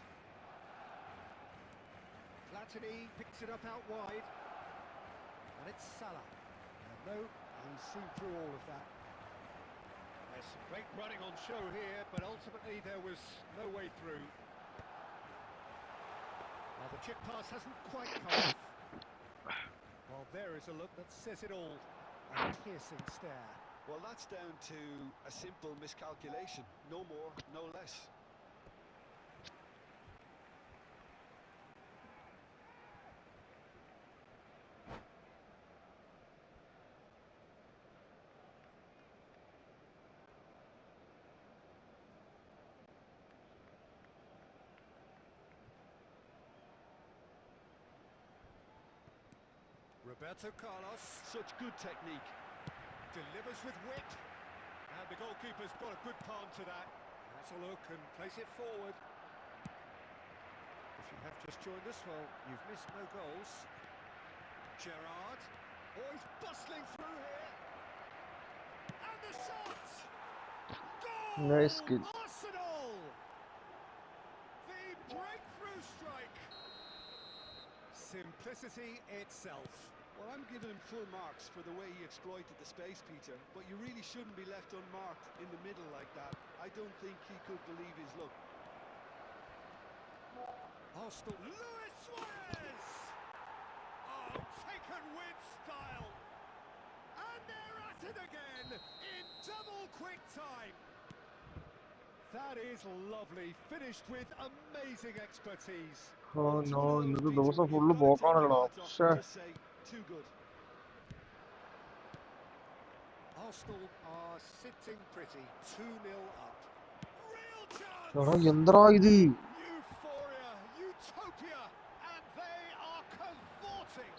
Platini picks it up out wide, and it's Salah. And no, he's seen through all of that. There's some great running on show here, but ultimately there was no way through. Well, the chip pass hasn't quite come off. Well, there is a look that says it all. A piercing stare. Well, that's down to a simple miscalculation. No more, no less. Roberto Carlos. Such good technique. Delivers with wit. And the goalkeeper's got a good palm to that. That's a look and place it forward. If you have just joined us, well, you've missed no goals. Gerrard. Oh, he's bustling through here. And the shot! Goal! Nice kill. Arsenal! The breakthrough strike. Simplicity itself. Well, I'm giving him full marks for the way he exploited the space, Peter, but you really shouldn't be left unmarked in the middle like that. I don't think he could believe his luck. Arsenal. Luis Suarez! Oh, taken with style. And they're at it again in double quick time. That is lovely, finished with amazing expertise. Oh no, ഇന്നത്തെ ദിവസം full പോക്കാണല്ലോ. ശ്ശേ. Too good. Arsenal are sitting pretty, 2-0 up. Real chance! എടാ എന്താ ഇത്? Euphoria, utopia, and they are cavorting.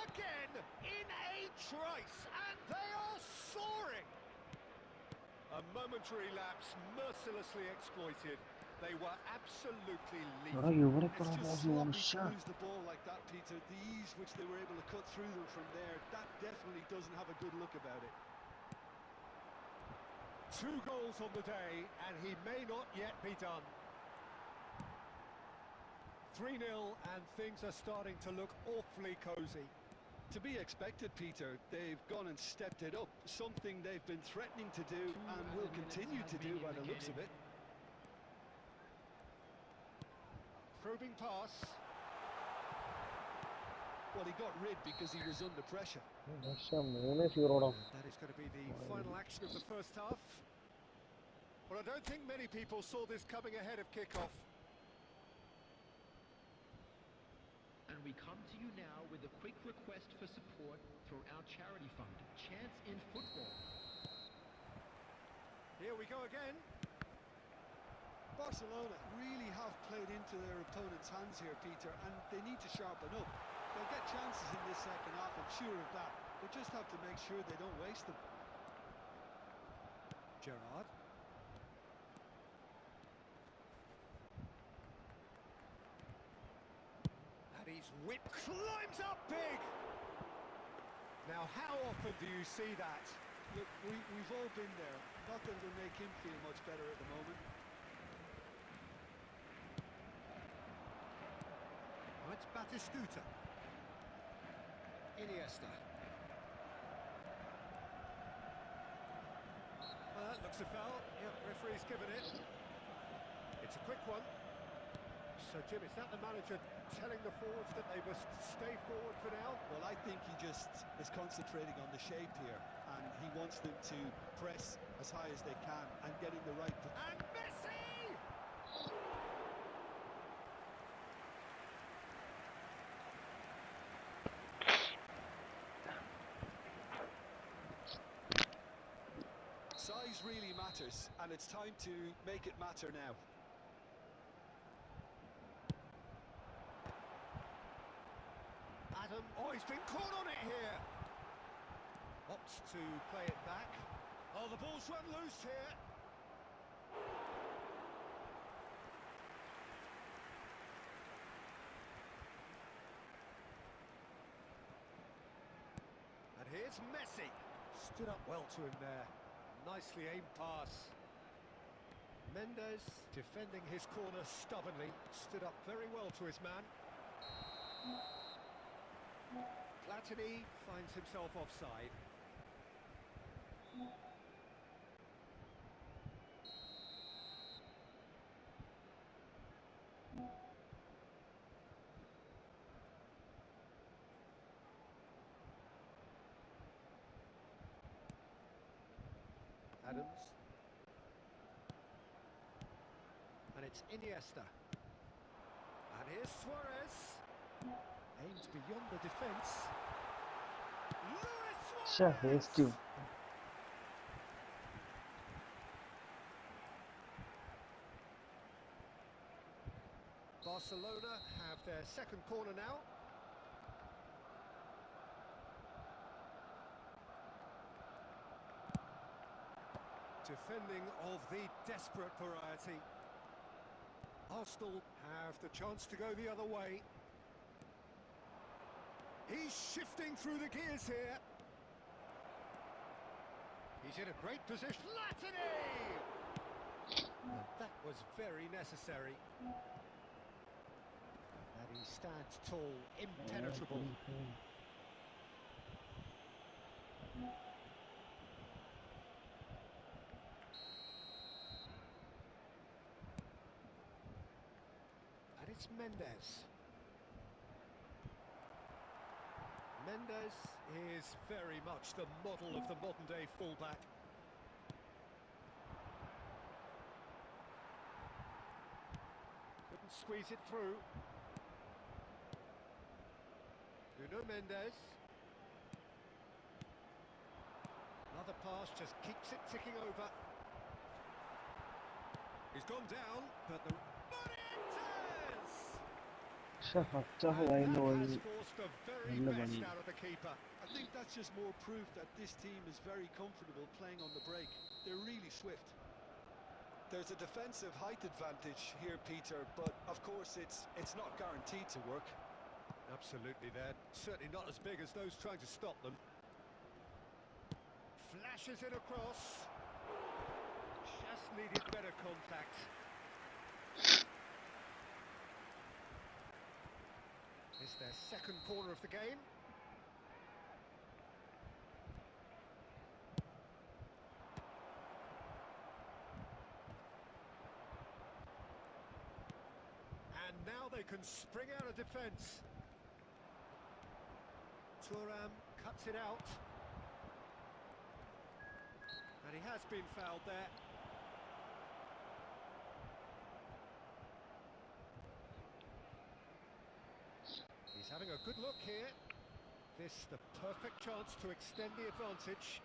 Again, in a trice, and they are soaring. A momentary lapse, mercilessly exploited. They were absolutely എടാ lethal. എവിടേക്കാണ് It's pass just പോകുന്നത്? sloppy ശ്ശേ. to lose the ball like that, Peter. The ease which they were able to cut through them from there, that definitely doesn't have a good look about it. 2 goals on the day, and he may not yet be done. 3-0, and things are starting to look awfully cosy. To be expected, Peter. They've gone and stepped it up, something they've been threatening to do and will continue to do by the looks of it. Probing pass. Well, he got rid because he was under pressure. പക്ഷേ 3-0 That is going to be the final action of the first half. Well, I don't think many people saw this coming ahead of kick-off. And we come to you now with a quick request for support for our charity fund, Chance in Football. Here we go again. Barcelona really have played into their opponent's hands here, Peter, and they need to sharpen up. They'll get chances in this second half, I'm sure of that. They just have to make sure they don't waste them. Gerrard. And his whip climbs up big. Now, how often do you see that? Look, we've all been there. Not that it'll make him feel much better at the moment. Oh, it's Batistuta. Iniesta. Well, that looks a foul. Yep, referee's given it. It's a quick one. So, Jim, is that the manager telling the forwards that they must stay forward for now? Well, I think he just is concentrating on the shape here, and he wants them to press as high as they can and get in the right position. And Messi! Size really matters, and it's time to make it matter now. Adam, oh, he's been caught on it here. Opts to play it back. Oh, the ball's run loose here. And here's Messi. Stood up well to him there. Nicely aimed pass. Mendes defending his corner stubbornly. Stood up very well to his man. Platini finds himself offside. Adams. And it's Iniesta. And here's Suarez. Aims beyond the defence. Luis Suarez! Barcelona have their second corner now. Defending of the desperate variety. Arsenal have the chance to go the other way. He's shifting through the gears here. He's in a great position. Platini! And that was very necessary. And he stands tall, impenetrable. And it's Mendes. Mendes is very much the model of the modern-day fullback. Couldn't squeeze it through. Nuno Mendes. Another pass just keeps it ticking over. He's gone down, but the... Has forced the very best out of the keeper. I think that's just more proof that this team is very comfortable playing on the break. They're really swift. There's a defensive height advantage here, Peter, but of course it's not guaranteed to work. Absolutely, they're certainly not as big as those trying to stop them. Flashes it across. Just needed better contact. It's their second corner of the game. And now they can spring out of defence. Thuram cuts it out. And he has been fouled there. He's having a good look here. This the perfect chance to extend the advantage.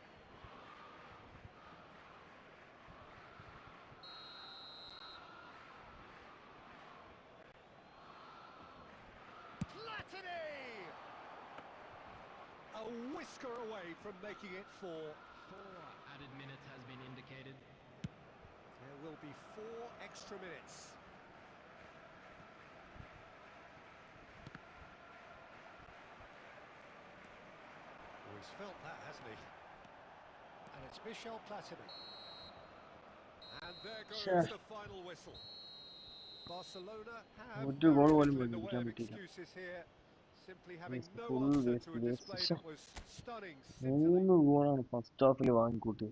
Platini! A whisker away from making it 4. 4 added minutes has been indicated. There will be 4 extra minutes. He's felt that, hasn't he? And it's Michel Platini. And there goes the final whistle. Barcelona have ഒരു very goal little പോലും in the way of കിട്ടിയില്ല. excuses here. Simply having no Full answer waste, to a display waste. that was stunning. Scintillating. 3 ഗോളാണ് first Hafil വാങ്ങിക്കൂട്ടി.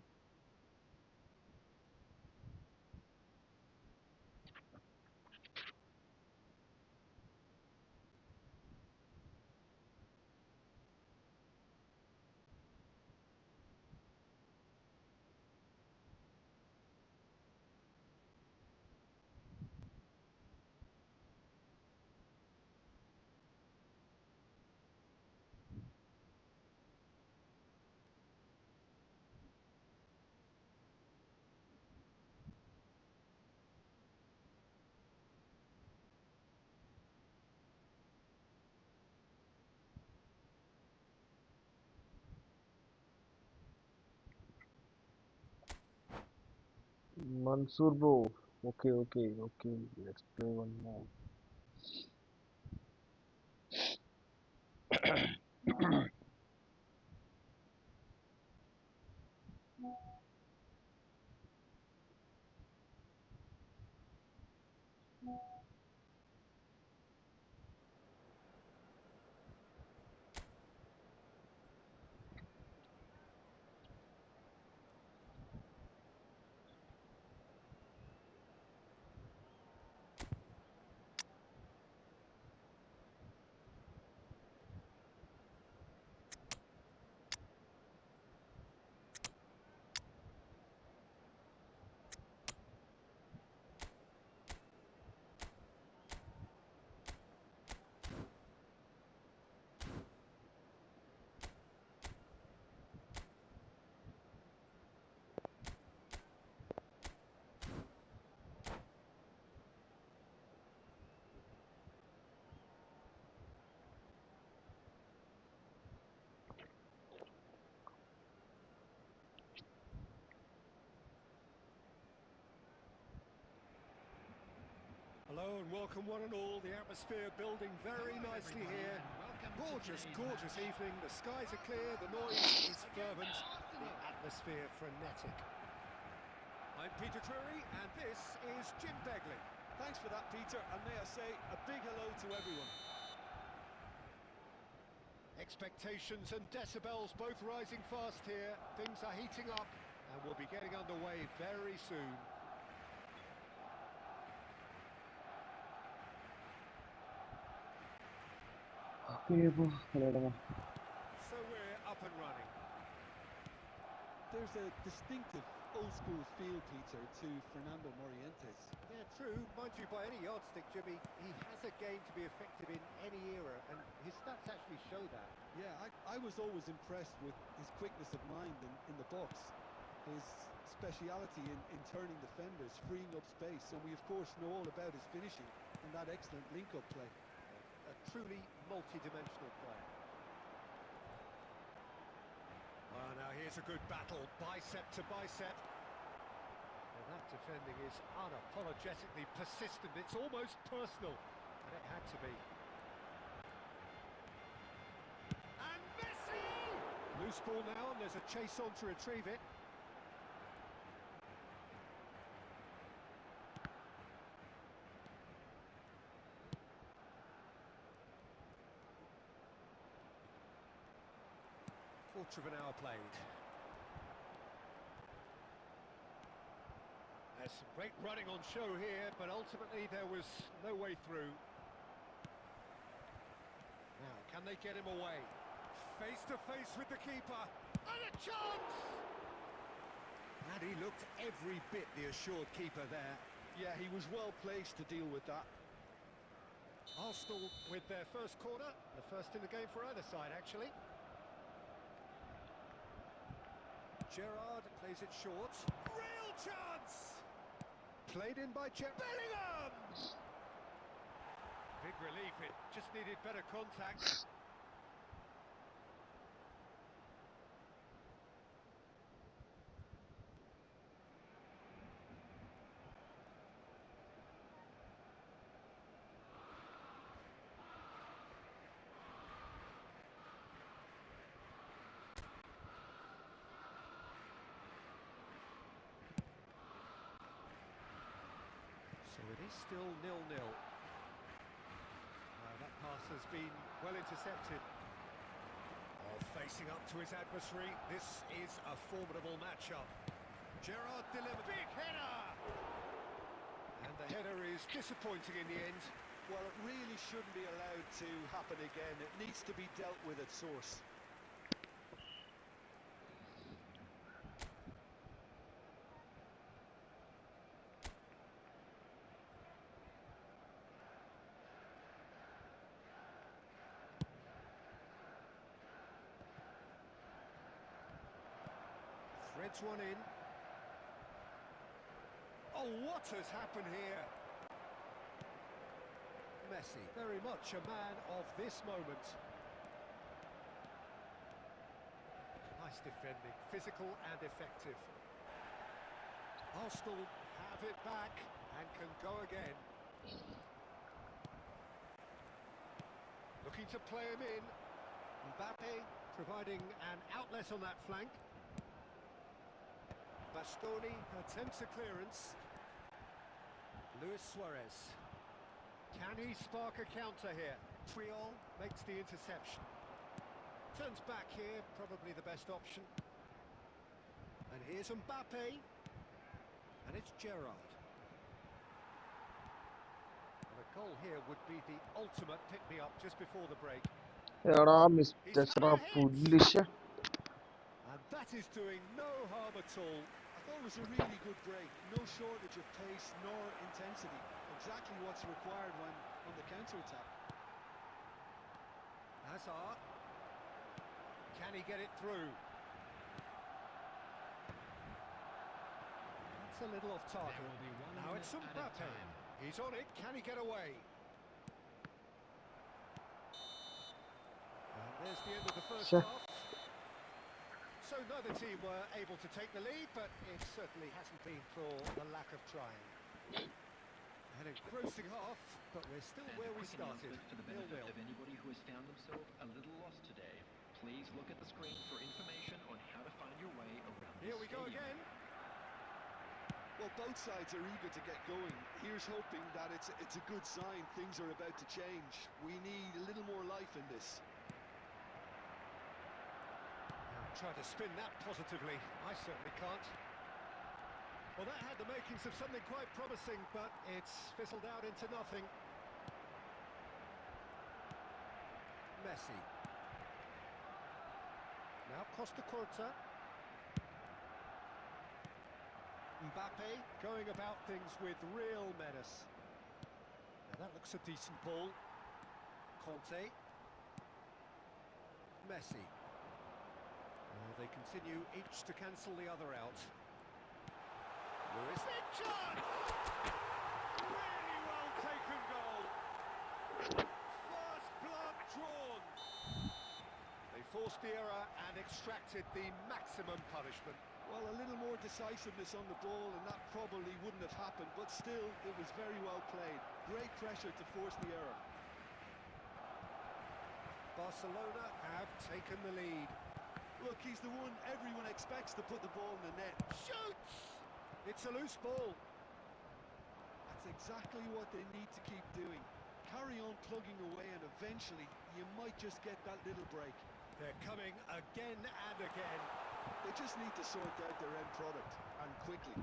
Mansoor bro, okay, let's play one more. Hello and welcome one and all. The atmosphere building very nicely here. Gorgeous, gorgeous evening. The skies are clear, the noise is fervent, the atmosphere frenetic. I'm Peter Drury and this is Jim Begley. Thanks for that, Peter, and may I say a big hello to everyone. Expectations and decibels both rising fast here. Things are heating up and we'll be getting underway very soon. Okay, bro, So we're up and running. There's a distinctive old-school feel, Peter, to Fernando Morientes. Yeah, true. Mind you, by any yardstick, Jimmy, he has a game to be effective in any era, and his stats actually show that. Yeah, I was always impressed with his quickness of mind in the box, his speciality in turning defenders, freeing up space, and we of course know all about his finishing and that excellent link-up play. A truly multi-dimensional player. Now here's a good battle, bicep to bicep. And that defending is unapologetically persistent. It's almost personal, and it had to be. And Messi! Loose ball now, and there's a chase on to retrieve it. Quarter of an hour played. There's some great running on show here, but ultimately there was no way through. Now, can they get him away? Face to face with the keeper, and a chance! And he looked every bit the assured keeper there. Yeah, he was well placed to deal with that. Arsenal with their first corner, the first in the game for either side, actually. Gerrard plays it short. Real chance! Played in by Bellingham! Big relief, it just needed better contact. still 0-0. That pass has been well intercepted. Oh, facing up to his adversary, this is a formidable matchup. Gerrard delivered, big header! And the header is disappointing in the end. Well, it really shouldn't be allowed to happen again. It needs to be dealt with at source. Threads one in. Oh, what has happened here? Messi, very much a man of this moment. Nice defending, physical and effective. Arsenal have it back and can go again. Looking to play him in. Mbappe providing an outlet on that flank. Bastoni attempts a clearance. Luis Suarez. Can he spark a counter here? Triol makes the interception. Turns back here, probably the best option. And here's Mbappe. And it's Gerrard. And a goal here would be the ultimate pick-me-up just before the break. എടാ mister പുല്ലിഷ. And that is doing no harm at all. I thought it was a really good break. No shortage of pace nor intensity. Exactly what's required when on the counter-attack. Hazard. Can he get it through? That's a little off target. Now it's Mbappe. He's on it. Can he get away? And there's the end of the first half. So neither team were able to take the lead, but it certainly hasn't been for the lack of trying. An engrossing half, but we're still where we started. For the benefit of anybody who has found themselves a little lost today, please look at the screen for information on how to find your way around. Here we go again. Well, both sides are eager to get going. Here's hoping that it's a good sign. Things are about to change. We need a little more life in this. Try to spin that positively. I certainly can't. Well, that had the makings of something quite promising, but it's fizzled out into nothing. Messi. Now Costa Curta. Mbappe going about things with real menace. Now that looks a decent ball. Conte. Messi. They continue each to cancel the other out. Luis. Really well taken goal. First blood drawn. They forced the error and extracted the maximum punishment. Well, a little more decisiveness on the ball and that probably wouldn't have happened, but still, it was very well played. Great pressure to force the error. Barcelona have taken the lead. Look, he's the one everyone expects to put the ball in the net. Shoots! It's a loose ball. That's exactly what they need to keep doing. Carry on plugging away and eventually you might just get that little break. They're coming again and again. They just need to sort out their end product, and quickly.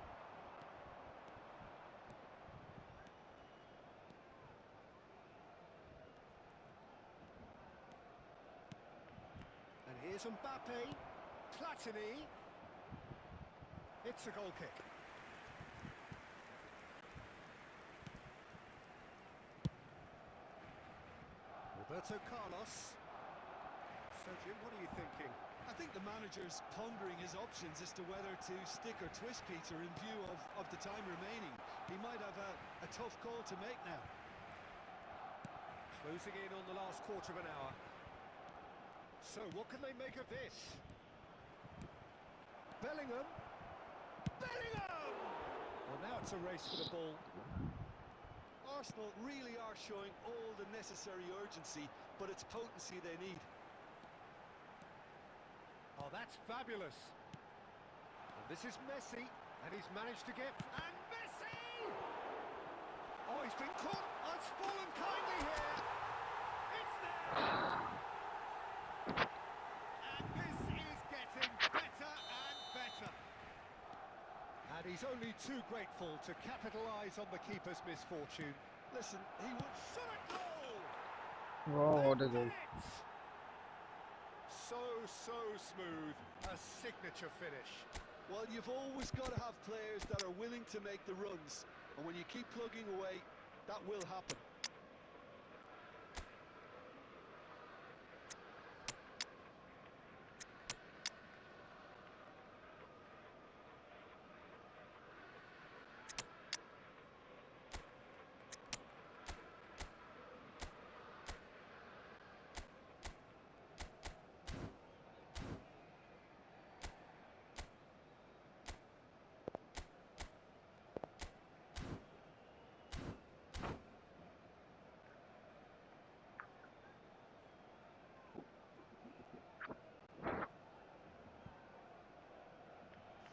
And here's Mbappe. Platini. It's a goal kick. Roberto Carlos. So, Jim, what are you thinking? I think the manager's pondering his options as to whether to stick or twist Peter in view of the time remaining. He might have a tough call to make now. Closing in on the last quarter of an hour. So, what can they make of this? Bellingham! Bellingham! Well, now it's a race for the ball. Arsenal really are showing all the necessary urgency, but it's potency they need. Oh, that's fabulous. And this is Messi, and he's managed to get... And Messi! Oh, he's been caught. Oh, it's fallen kindly here. It's there. And this is getting better and better. And he's only too grateful to capitalise on the keeper's misfortune. Listen, he would... Shot a goal! Wow, what a They've goal. done it! So smooth. A signature finish. Well, you've always got to have players that are willing to make the runs. And when you keep plugging away, that will happen.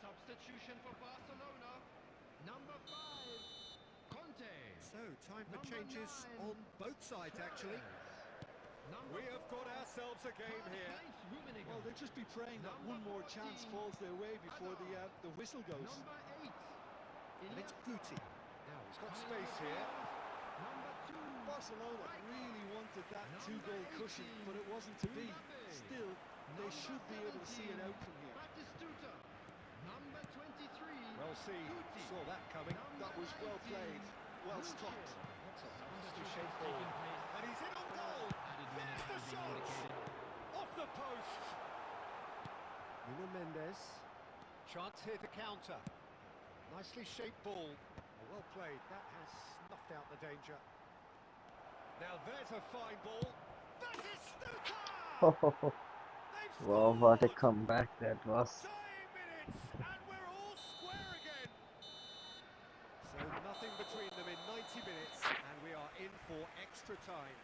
Substitution for Barcelona. Number 5, Conte. So, time for Number changes 9, on both sides, actually. Number We have got ourselves a game here. Well, they'll just be praying that one more chance falls their way before the whistle goes. Number 8, And it's Guti. Now, he's got space here. Number 2, Barcelona really wanted that two-goal cushion, but it wasn't to be. Still, they should be able to see it out from here. Batistuta. Number 23, Well, see, Guti. saw that coming. That was well played, well struck. That's a nicely shaped ball. And he's in on goal. There's the shot. Off the post. Nuno Mendes. Chance here to counter. Nicely shaped ball. Well played. That has snuffed out the danger. Now there's a fine ball. Batistuta! They've Wow, what a scored! comeback that was. Dying minutes, and we're all square again. So nothing between them in 90 minutes, and we are in for extra time.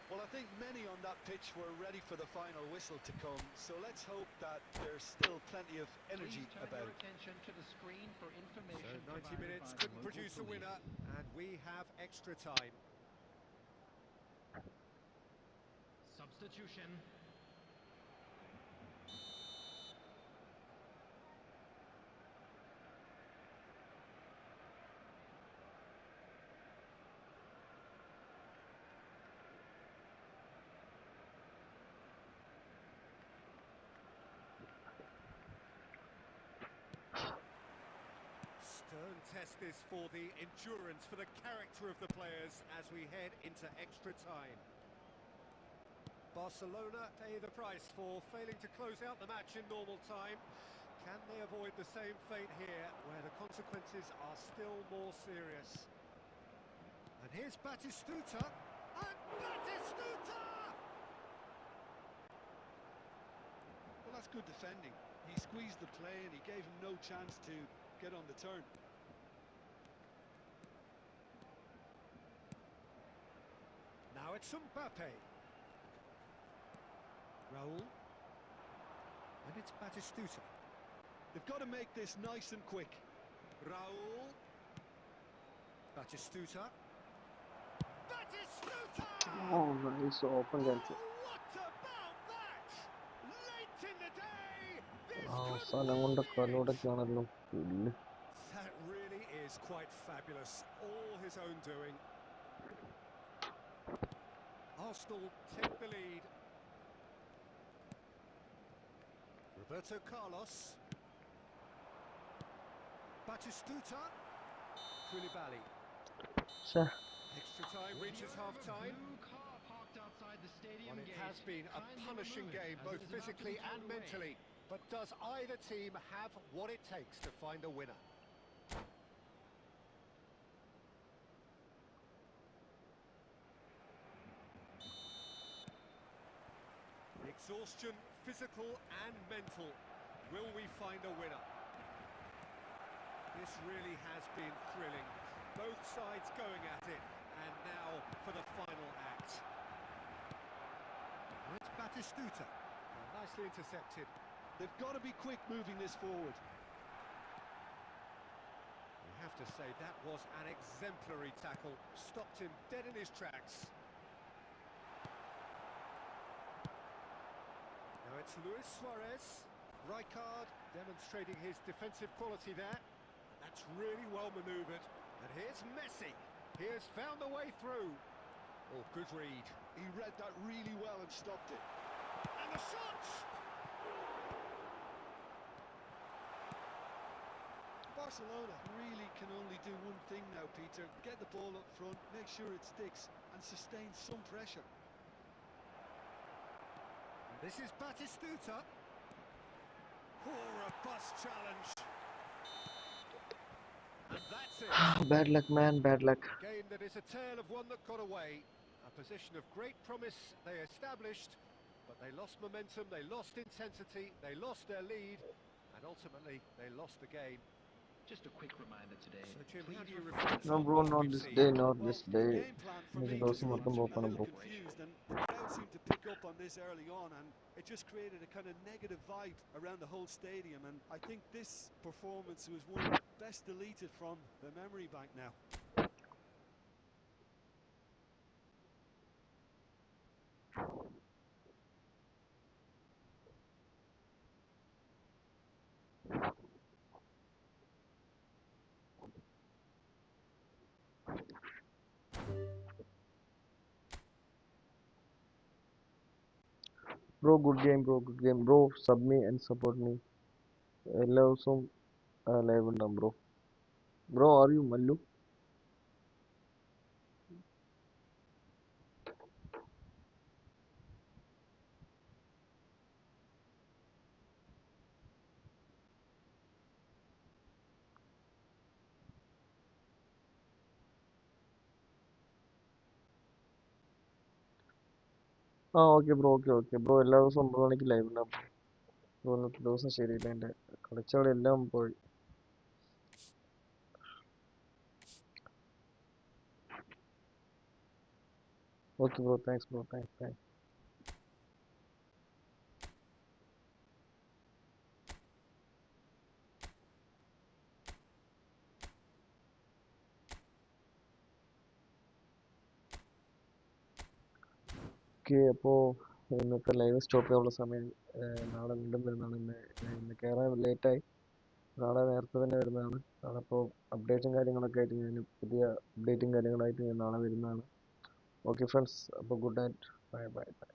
Well, I think many on that pitch were ready for the final whistle to come, so let's hope that there's still plenty of energy Please turn about. your attention to the screen for So information. 90 provided minutes by the couldn't local produce a police. winner, and we have extra time. Substitution. Stern test this for the endurance, for the character of the players as we head into extra time. Barcelona pay the price for failing to close out the match in normal time. Can they avoid the same fate here, where the consequences are still more serious? And here's Batistuta, and Batistuta! Well, that's good defending. He squeezed the play and he gave him no chance to get on the turn. Now it's Mbappe. Raul. And it's Batistuta. They've got to make this nice and quick. Raul. Batistuta. Batistuta! Oh, nice open cancel. What about that? Late in the day, this അവസാനം കൊണ്ട് കളിയോടൊക്കെയാണല്ലോ പുല്ല്. That really is quite fabulous. All his own doing. Arsenal take the lead. Roberto Carlos. Batistuta. Koulibaly. ശ്ശെ, Extra time reaches half-time. Blue car parked outside the stadium Well, it gate. has been a Kindly punishing remove it, game, as both it is about to physically be and thrown away. mentally. But does either team have what it takes to find a winner? Exhaustion, physical and mental. Will we find a winner? This really has been thrilling. Both sides going at it. And now for the final act. Well, it's Batistuta. Well, nicely intercepted. They've got to be quick moving this forward. We have have to say, that was an exemplary tackle. Stopped him dead in his tracks. Now it's Luis Suarez. Rijkaard demonstrating his defensive quality there. And that's really well manoeuvred. And here's Messi. He has found a way through. Oh, good read. He read that really well and stopped it. And the shot! Barcelona really can only do one thing now, Peter. Get the ball up front, make sure it sticks, and sustain some pressure. And this is Batistuta. Oh, robust challenge. And that's it. Bad luck, man, bad luck. A game that is a tale of one that got away. A position of great promise they established, but they lost momentum, they lost intensity, they lost their lead, and ultimately they lost the game. Just a quick reminder today. So Jim, how do you please reflect No on bro, what not we've this seen? day, not Well, this the day. game plan for me Maybe just some looked of them a open little bro. confused, and the crowd seemed to pick up on this early on, and it just created a kind of negative vibe around the whole stadium, and I think this performance was one best deleted from the memory bank now. Bro, good game, bro, good game. Bro, sub me and support me. എല്ലാ ദിവസവും live ഉണ്ടാവും bro. Bro, are you Mallu? ആ okay bro, okay okay bro. എല്ലാ ദിവസവും 9 മണിക്ക് live ഉണ്ടാവും bro. ഇന്നത്തെ ദിവസം ശരിയില്ല, എൻ്റെ കളിച്ച കളിയെല്ലാം പോയി. Okay bro, thanks bro, thanks. Okay, അപ്പോൾ ഇന്നത്തെ ലൈവ് സ്റ്റോപ്പ് ചെയ്യാനുള്ള സമയം. നാളെ വീണ്ടും വരുന്നതാണ്. ഇന്ന് കയറാൻ ലേറ്റായി. നാളെ നേരത്തെ തന്നെ വരുന്നതാണ്. നാളെ അപ്പോൾ അപ്ഡേറ്റും കാര്യങ്ങളൊക്കെ ആയിട്ട് പുതിയ അപ്ഡേറ്റും കാര്യങ്ങളായിട്ട് ഞാൻ നാളെ വരുന്നതാണ്. ഓക്കെ ഫ്രണ്ട്സ്, അപ്പോൾ good night, bye bye bye.